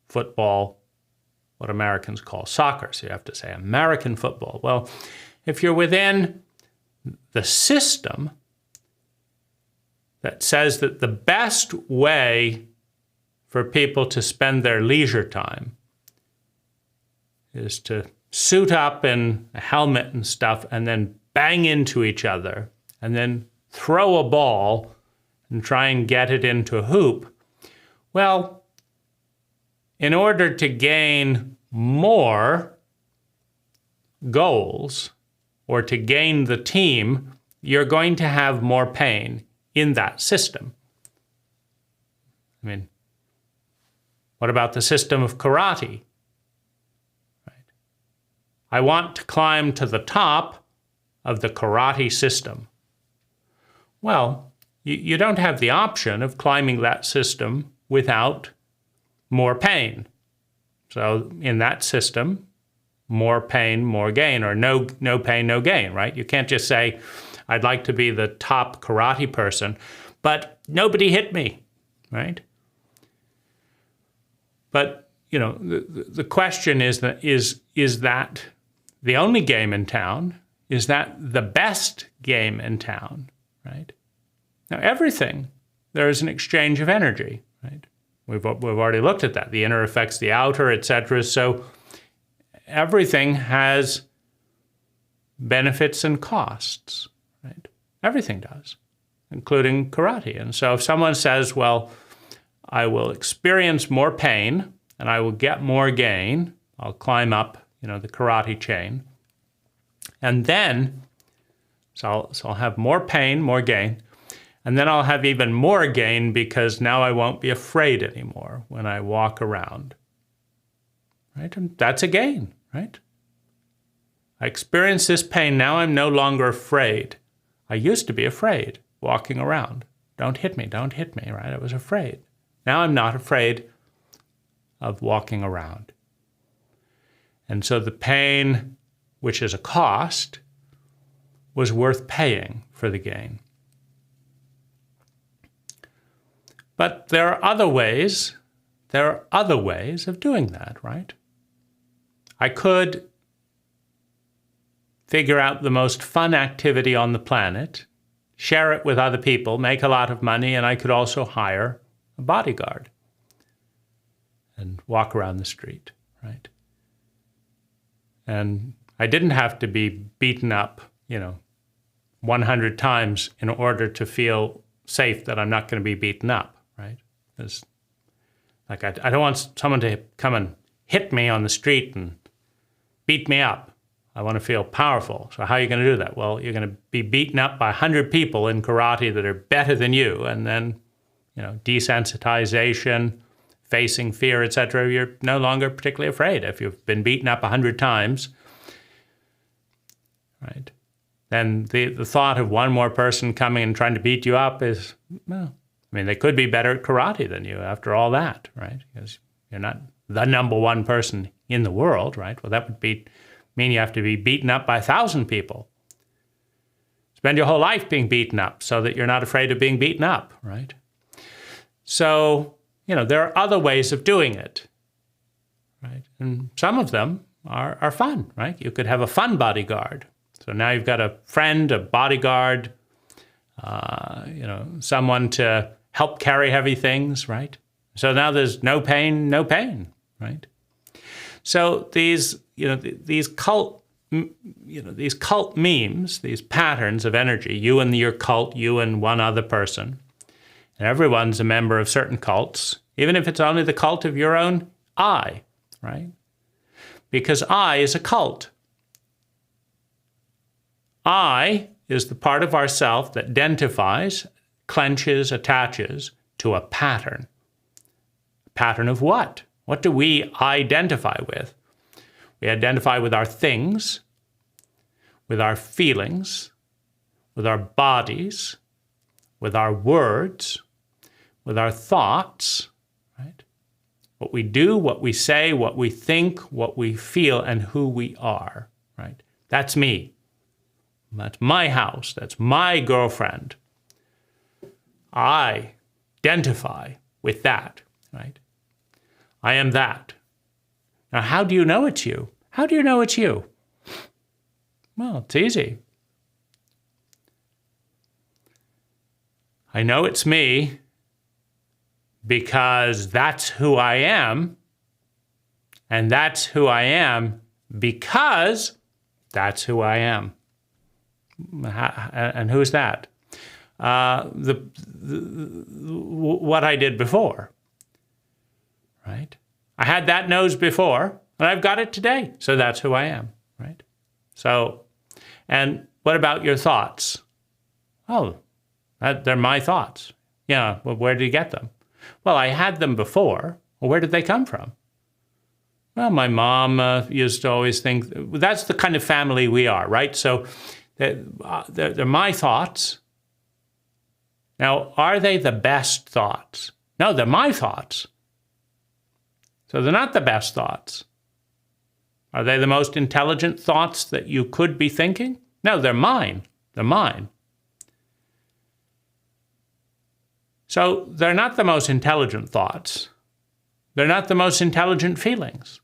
S1: football what Americans call soccer. So you have to say American football. Well, if you're within the system that says that the best way for people to spend their leisure time is to suit up in a helmet and stuff and then bang into each other and then throw a ball and try and get it into a hoop. Well, in order to gain more goals or to gain the team, you're going to have more pain in that system. I mean, what about the system of karate? Right? I want to climb to the top of the karate system. Well, you don't have the option of climbing that system without more pain. So in that system, more pain, more gain, or no pain, no gain, right? You can't just say, I'd like to be the top karate person, but nobody hit me, right? But, you know, the question is that the only game in town? Is that the best game in town, right? Now, everything, there is an exchange of energy, right? We've already looked at that. The inner affects the outer, etc. So everything has benefits and costs, right? Everything does, including karate. And so if someone says, well, I will experience more pain and I will get more gain, I'll climb up, the karate chain, and then, so I'll have more pain, more gain, and then I'll have even more gain because now I won't be afraid anymore when I walk around, right? And that's a gain, right? I experience this pain, now I'm no longer afraid. I used to be afraid walking around. Don't hit me, right? I was afraid. Now I'm not afraid of walking around. And so the pain, which is a cost, was worth paying for the gain. But there are other ways of doing that, right? I could figure out the most fun activity on the planet, share it with other people, make a lot of money, and I could also hire a bodyguard and walk around the street, right? And I didn't have to be beaten up, 100 times in order to feel safe that I'm not going to be beaten up, right? Because, I don't want someone to come and hit me on the street and beat me up. I want to feel powerful. So how are you going to do that? Well, you're going to be beaten up by 100 people in karate that are better than you, and then, desensitization, facing fear, etc. You're no longer particularly afraid. If you've been beaten up 100 times, right? Then the thought of one more person coming and trying to beat you up is, they could be better at karate than you after all that, right? Because you're not the number one person in the world, right? Well, that would mean you have to be beaten up by 1,000 people. Spend your whole life being beaten up so that you're not afraid of being beaten up, right? So, there are other ways of doing it, right? And some of them are fun, right? You could have a fun bodyguard. So now you've got a friend, a bodyguard, someone to help carry heavy things, right? So now there's no pain, right? So these cult memes, these patterns of energy, you and your cult, you and one other person, and everyone's a member of certain cults, even if it's only the cult of your own I, right? Because I is a cult. I is the part of ourself that identifies, clenches, attaches to a pattern. A pattern of what? What do we identify with? We identify with our things, with our feelings, with our bodies, with our words, with our thoughts, right? What we do, what we say, what we think, what we feel, and who we are, right? That's me. That's my house. That's my girlfriend. I identify with that, right? I am that. Now, how do you know it's you? How do you know it's you? Well, it's easy. I know it's me because that's who I am, and that's who I am because that's who I am. And who's that? What I did before, right? I had that nose before, and I've got it today, so that's who I am, right? So, and what about your thoughts? Oh, they're my thoughts. Yeah, well, where did you get them? Well, I had them before. Well, where did they come from? Well, my mom used to always think, that's the kind of family we are, right? So they're my thoughts. Now, are they the best thoughts? No, they're my thoughts. So they're not the best thoughts. Are they the most intelligent thoughts that you could be thinking? No, they're mine. They're mine. So they're not the most intelligent thoughts. They're not the most intelligent feelings.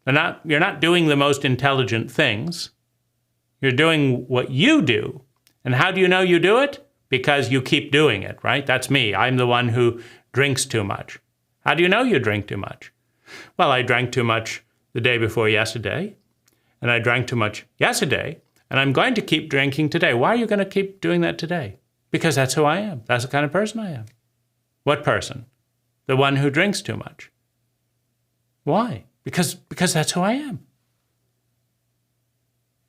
S1: You're not doing the most intelligent things. You're doing what you do. And how do you know you do it? Because you keep doing it, right? That's me. I'm the one who drinks too much. How do you know you drink too much? Well, I drank too much the day before yesterday, and I drank too much yesterday, and I'm going to keep drinking today. Why are you going to keep doing that today? Because that's who I am. That's the kind of person I am. What person? The one who drinks too much. Why? Because that's who I am.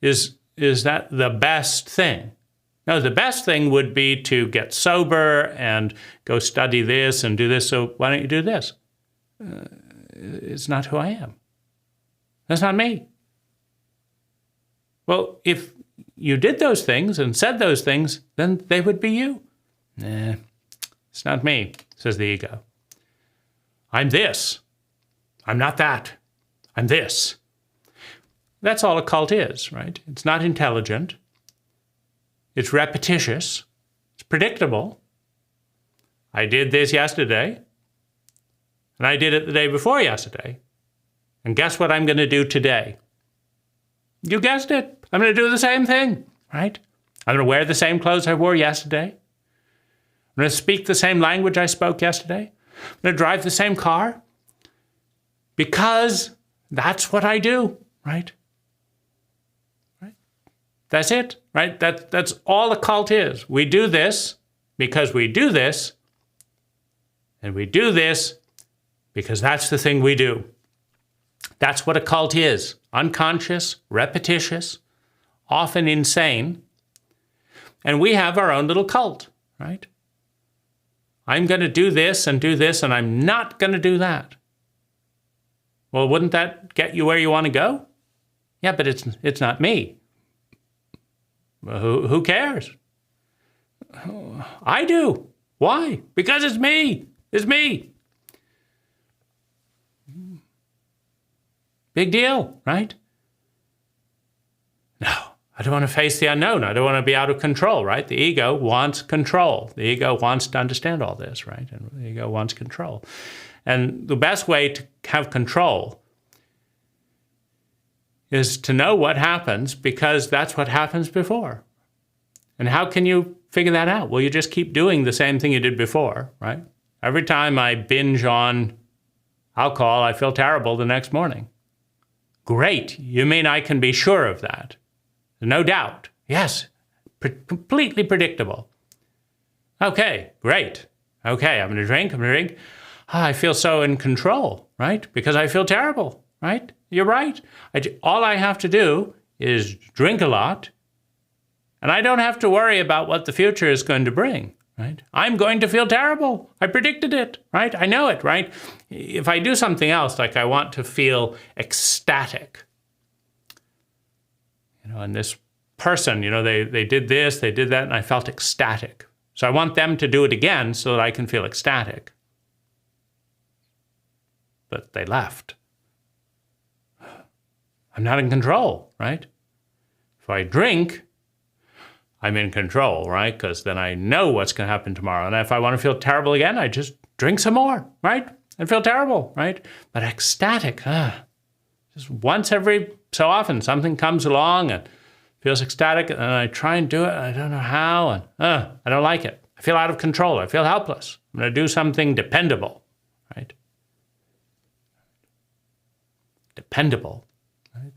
S1: Is that the best thing? No, the best thing would be to get sober and go study this and do this. So why don't you do this? It's not who I am. That's not me. Well, if you did those things and said those things, then they would be you. Nah, it's not me, says the ego. I'm this. I'm not that. I'm this. That's all a cult is, right? It's not intelligent. It's repetitious. It's predictable. I did this yesterday, and I did it the day before yesterday. And guess what I'm going to do today? You guessed it. I'm going to do the same thing, right? I'm going to wear the same clothes I wore yesterday. I'm going to speak the same language I spoke yesterday. I'm going to drive the same car because that's what I do, right? Right? That's it, right? That's all a cult is. We do this because we do this, and we do this because that's the thing we do. That's what a cult is. Unconscious, repetitious, often insane. And we have our own little cult, right? I'm going to do this, and I'm not going to do that. Well, wouldn't that get you where you want to go? Yeah, but it's not me. Well, who cares? I do. Why? Because it's me. It's me. Big deal, right? No, I don't want to face the unknown. I don't want to be out of control, right? The ego wants control. The ego wants to understand all this, right? And the ego wants control. And the best way to have control is to know what happens, because that's what happens before. And how can you figure that out? Well, you just keep doing the same thing you did before, right? Every time I binge on alcohol, I feel terrible the next morning. Great. You mean I can be sure of that? No doubt. Yes. Completely predictable. Okay, great. Okay, I'm going to drink. I feel so in control, right? Because I feel terrible, right? You're right. All I have to do is drink a lot, and I don't have to worry about what the future is going to bring, right? I'm going to feel terrible. I predicted it, right? I know it, right? If I do something else, like I want to feel ecstatic, and this person, they did this, they did that, and I felt ecstatic. So I want them to do it again so that I can feel ecstatic. But they left. I'm not in control, right? If I drink, I'm in control, right? Because then I know what's going to happen tomorrow. And if I want to feel terrible again, I just drink some more, right? And feel terrible, right? But ecstatic, just once every so often, something comes along and feels ecstatic, and I try and do it, and I don't know how, and I don't like it. I feel out of control. I feel helpless. I'm going to do something dependable, right? Dependable, right?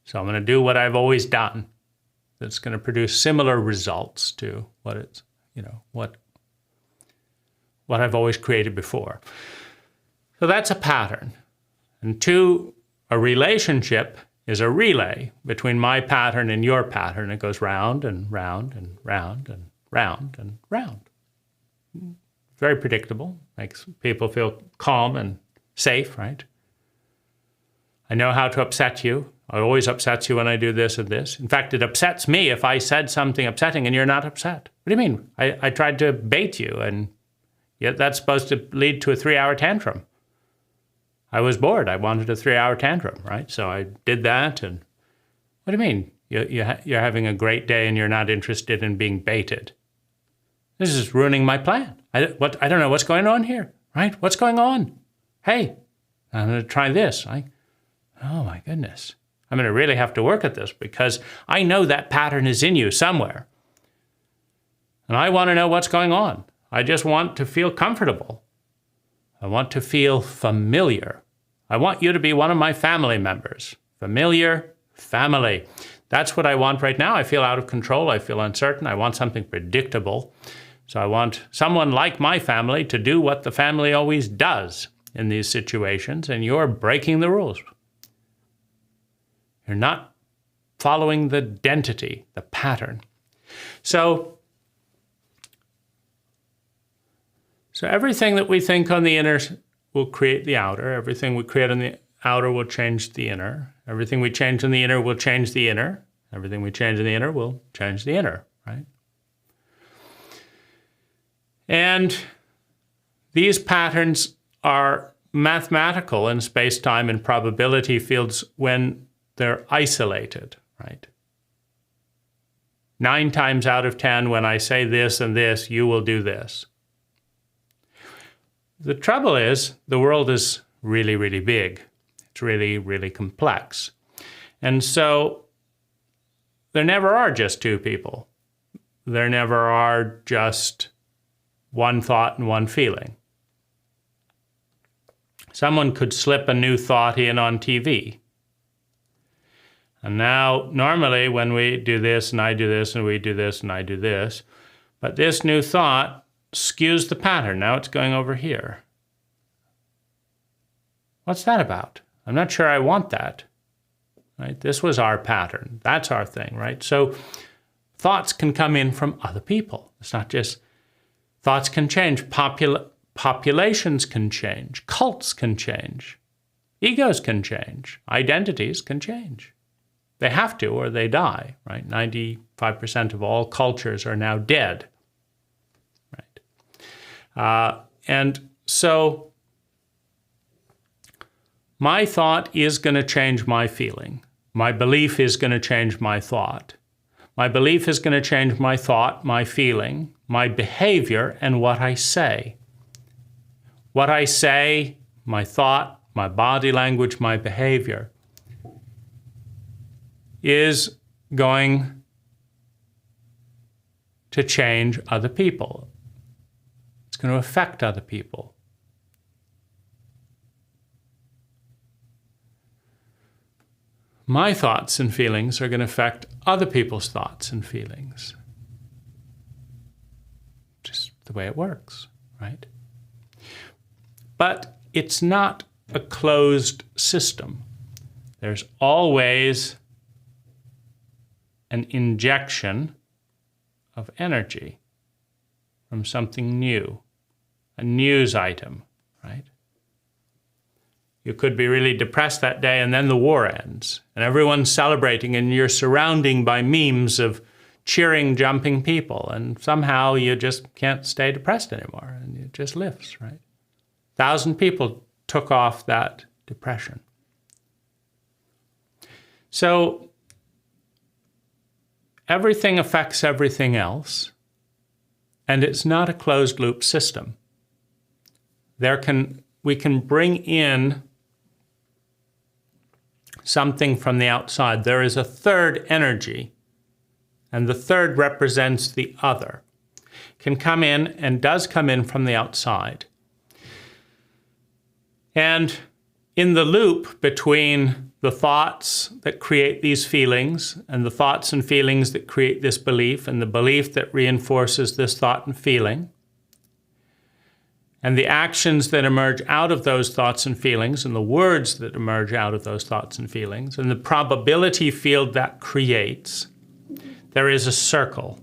S1: So I'm going to do what I've always done. That's going to produce similar results to what it's, what I've always created before. So that's a pattern. And a relationship is a relay between my pattern and your pattern. It goes round and round and round and round and round. Very predictable, makes people feel calm and safe, right? I know how to upset you. It always upsets you when I do this and this. In fact, it upsets me if I said something upsetting and you're not upset. What do you mean? I tried to bait you, and yet that's supposed to lead to a 3-hour tantrum. I was bored. I wanted a 3-hour tantrum, right? So I did that, and what do you mean? You're having a great day and you're not interested in being baited. This is ruining my plan. I don't know what's going on here, right? What's going on? Hey, I'm going to try this. Oh my goodness. I'm going to really have to work at this because I know that pattern is in you somewhere. And I want to know what's going on. I just want to feel comfortable. I want to feel familiar. I want you to be one of my family members. Familiar, family. That's what I want right now. I feel out of control. I feel uncertain. I want something predictable. So I want someone like my family to do what the family always does in these situations, and you're breaking the rules. You're not following the identity, the pattern. So everything that we think on the inner will create the outer. Everything we create on the outer will change the inner. Everything we change in the inner will change the inner. Everything we change in the inner will change the inner, right? And these patterns are mathematical in space-time and probability fields when they're isolated, right? 9 times out of 10, when I say this and this, you will do this. The trouble is, the world is really, really big. It's really, really complex. And so there never are just two people. There never are just one thought and one feeling. Someone could slip a new thought in on TV. And now, normally when we do this and I do this and we do this and I do this, but this new thought skews the pattern. Now it's going over here. What's that about? I'm not sure I want that. Right? This was our pattern. That's our thing, right? So thoughts can come in from other people. It's not just thoughts can change. Populations can change. Cults can change. Egos can change. Identities can change. They have to, or they die, right? 95% of all cultures are now dead, right? And so my thought is going to change my feeling. My belief is going to change my thought. My belief is going to change my thought, my feeling, my behavior, and what I say. What I say, my thought, my body language, my behavior is going to change other people. It's going to affect other people. My thoughts and feelings are going to affect other people's thoughts and feelings. Just the way it works, right? But it's not a closed system. There's always an injection of energy from something new, a news item, right? You could be really depressed that day and then the war ends and everyone's celebrating and you're surrounded by memes of cheering, jumping people, and somehow you just can't stay depressed anymore and it just lifts, right? 1,000 people took off that depression. So everything affects everything else, and it's not a closed loop system. We can bring in something from the outside. There is a third energy, and the third represents the other. Can come in and does come in from the outside. And in the loop between the thoughts that create these feelings and the thoughts and feelings that create this belief and the belief that reinforces this thought and feeling, and the actions that emerge out of those thoughts and feelings and the words that emerge out of those thoughts and feelings and the probability field that creates, there is a circle.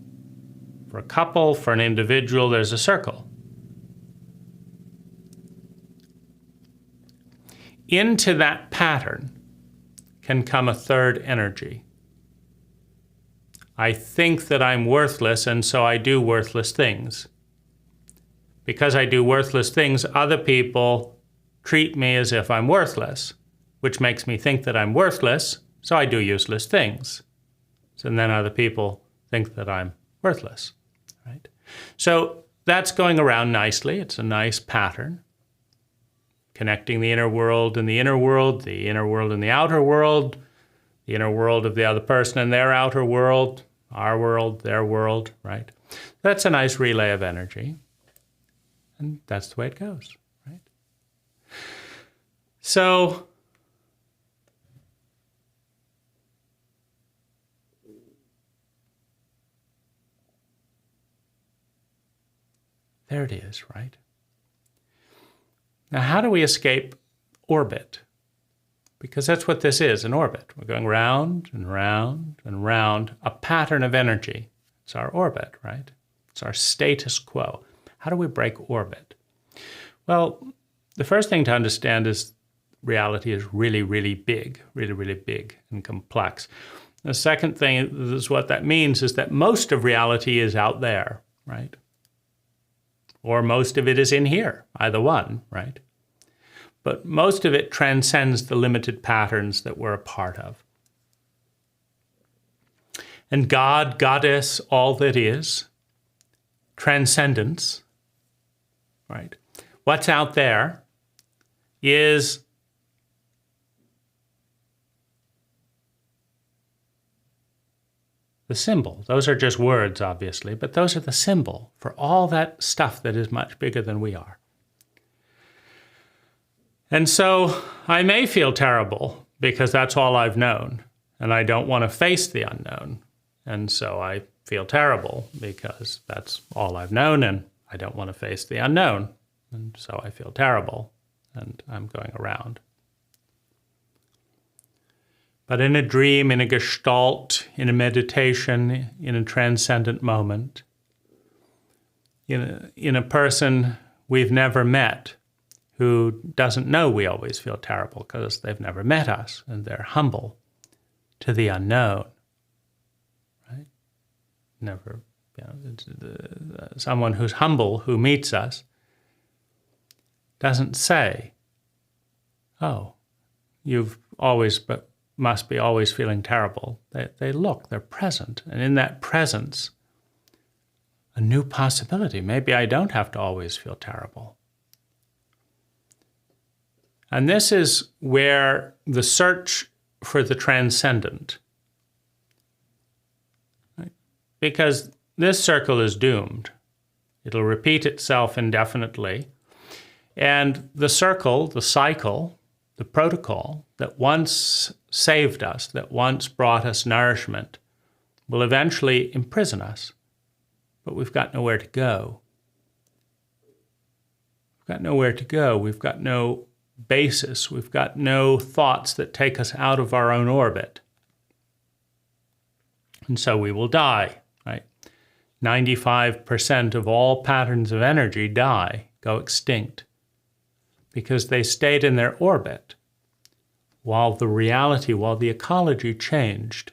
S1: For a couple, for an individual, there's a circle. Into that pattern can come a third energy. I think that I'm worthless, and so I do worthless things. Because I do worthless things, other people treat me as if I'm worthless, which makes me think that I'm worthless, so I do useless things. So then other people think that I'm worthless, right? So that's going around nicely. It's a nice pattern. Connecting the inner world and the inner world and the outer world, the inner world of the other person and their outer world, our world, their world, right? That's a nice relay of energy. And that's the way it goes, right? So there it is, right? Now, how do we escape orbit? Because that's what this is, an orbit. We're going round and round and round, a pattern of energy. It's our orbit, right? It's our status quo. How do we break orbit? Well, the first thing to understand is reality is really, really big and complex. The second thing is what that means is that most of reality is out there, right? Or most of it is in here, either one, right? But most of it transcends the limited patterns that we're a part of. And God, Goddess, all that is, transcendence, right? What's out there is the symbol. Those are just words, obviously, but those are the symbol for all that stuff that is much bigger than we are. And so I may feel terrible because that's all I've known, and I don't want to face the unknown. And so I feel terrible because that's all I've known, and I don't want to face the unknown. And so I feel terrible, and I'm going around. But in a dream, in a gestalt, in a meditation, in a transcendent moment, in a person we've never met who doesn't know we always feel terrible because they've never met us and they're humble to the unknown, right? Never, someone who's humble who meets us doesn't say, "Oh, you've always but must be always feeling terrible." They look, they're present. And in that presence, a new possibility. Maybe I don't have to always feel terrible. And this is where the search for the transcendent, right? Because this circle is doomed. It'll repeat itself indefinitely. And the circle, the cycle, the protocol that once saved us, that once brought us nourishment, will eventually imprison us. But we've got nowhere to go. We've got nowhere to go. We've got no basis. We've got no thoughts that take us out of our own orbit. And so we will die, right? 95% of all patterns of energy die, go extinct, because they stayed in their orbit while the reality, while the ecology changed.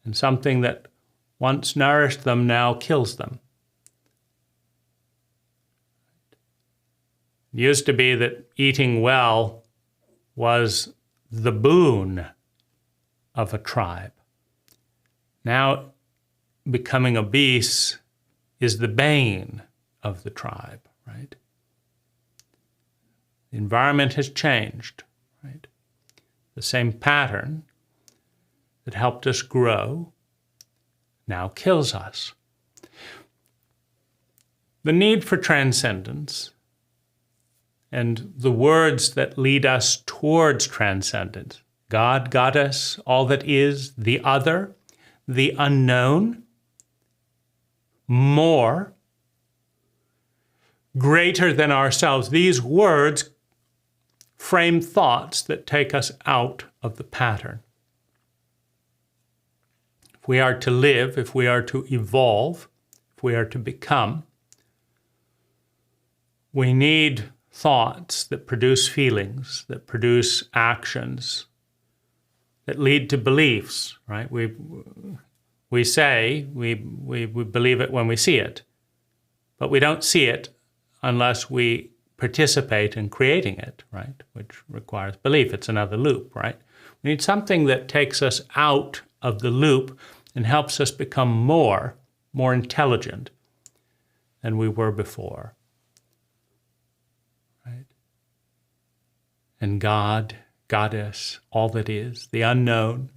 S1: And something that once nourished them now kills them. It used to be that eating well was the boon of a tribe. Now becoming obese is the bane of the tribe, right? The environment has changed, right? The same pattern that helped us grow now kills us. The need for transcendence and the words that lead us towards transcendence, God, Goddess, all that is, the other, the unknown, more, greater than ourselves. These words frame thoughts that take us out of the pattern. If we are to live, if we are to evolve, if we are to become, we need thoughts that produce feelings, that produce actions, that lead to beliefs, right? We say we believe it when we see it, but we don't see it unless we participate in creating it, right? Which requires belief. It's another loop, right? We need something that takes us out of the loop and helps us become more intelligent than we were before, right? And God, Goddess, all that is, the unknown,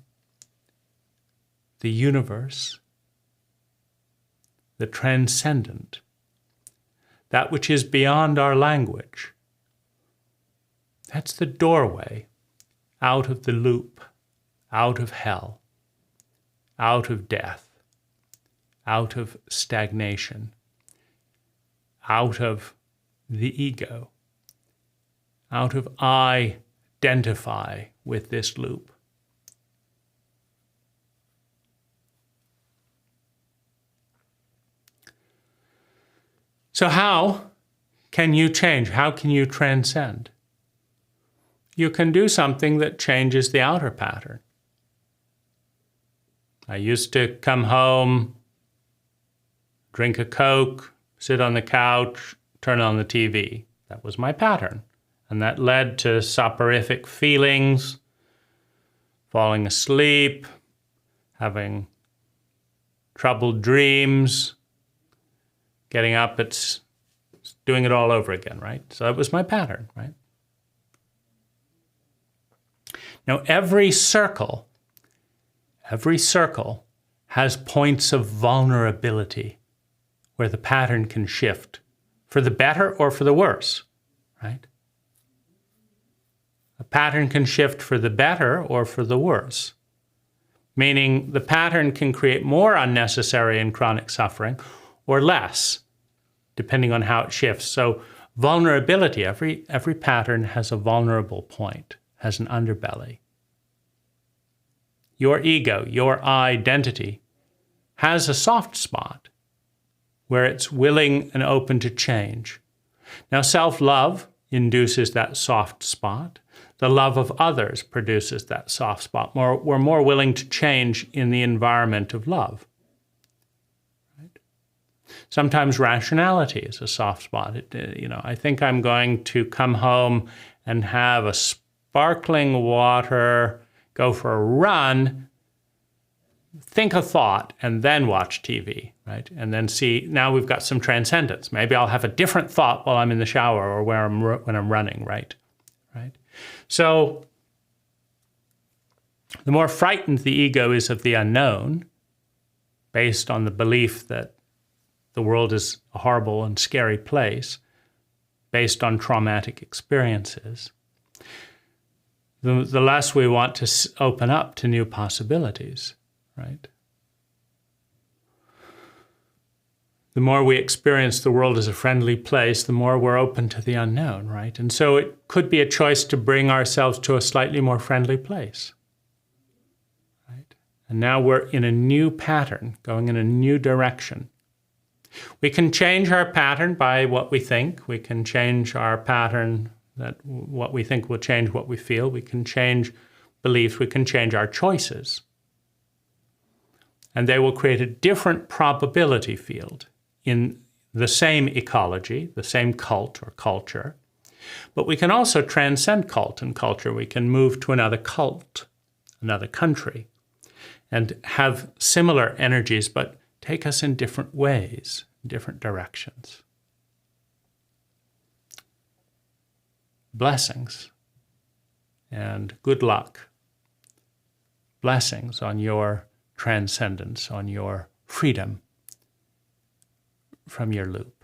S1: the universe, the transcendent, that which is beyond our language. That's the doorway out of the loop, out of hell, out of death, out of stagnation, out of the ego, out of I identify with this loop. So how can you change? How can you transcend? You can do something that changes the outer pattern. I used to come home, drink a Coke, sit on the couch, turn on the TV. That was my pattern. And that led to soporific feelings, falling asleep, having troubled dreams, getting up, it's doing it all over again, right? So that was my pattern, right? Now, every circle has points of vulnerability where the pattern can shift for the better or for the worse, right? A pattern can shift for the better or for the worse, meaning the pattern can create more unnecessary and chronic suffering or less, depending on how it shifts. So vulnerability, every pattern has a vulnerable point, has an underbelly. Your ego, your identity, has a soft spot where it's willing and open to change. Now, self-love induces that soft spot. The love of others produces that soft spot. We're more willing to change in the environment of love. Right? Sometimes rationality is a soft spot. I think I'm going to come home and have a sparkling water, go for a run, think a thought, and then watch TV, right? And then see, now we've got some transcendence. Maybe I'll have a different thought while I'm in the shower or when I'm running, right? So the more frightened the ego is of the unknown, based on the belief that the world is a horrible and scary place, based on traumatic experiences, the less we want to open up to new possibilities, right? The more we experience the world as a friendly place, the more we're open to the unknown, right? And so it could be a choice to bring ourselves to a slightly more friendly place, right? And now we're in a new pattern, going in a new direction. We can change our pattern by what we think. We can change our pattern, that what we think will change what we feel. We can change beliefs. We can change our choices. And they will create a different probability field in the same ecology, the same cult or culture. But we can also transcend cult and culture. We can move to another cult, another country, and have similar energies, but take us in different ways, different directions. Blessings and good luck. Blessings on your transcendence, on your freedom from your loop.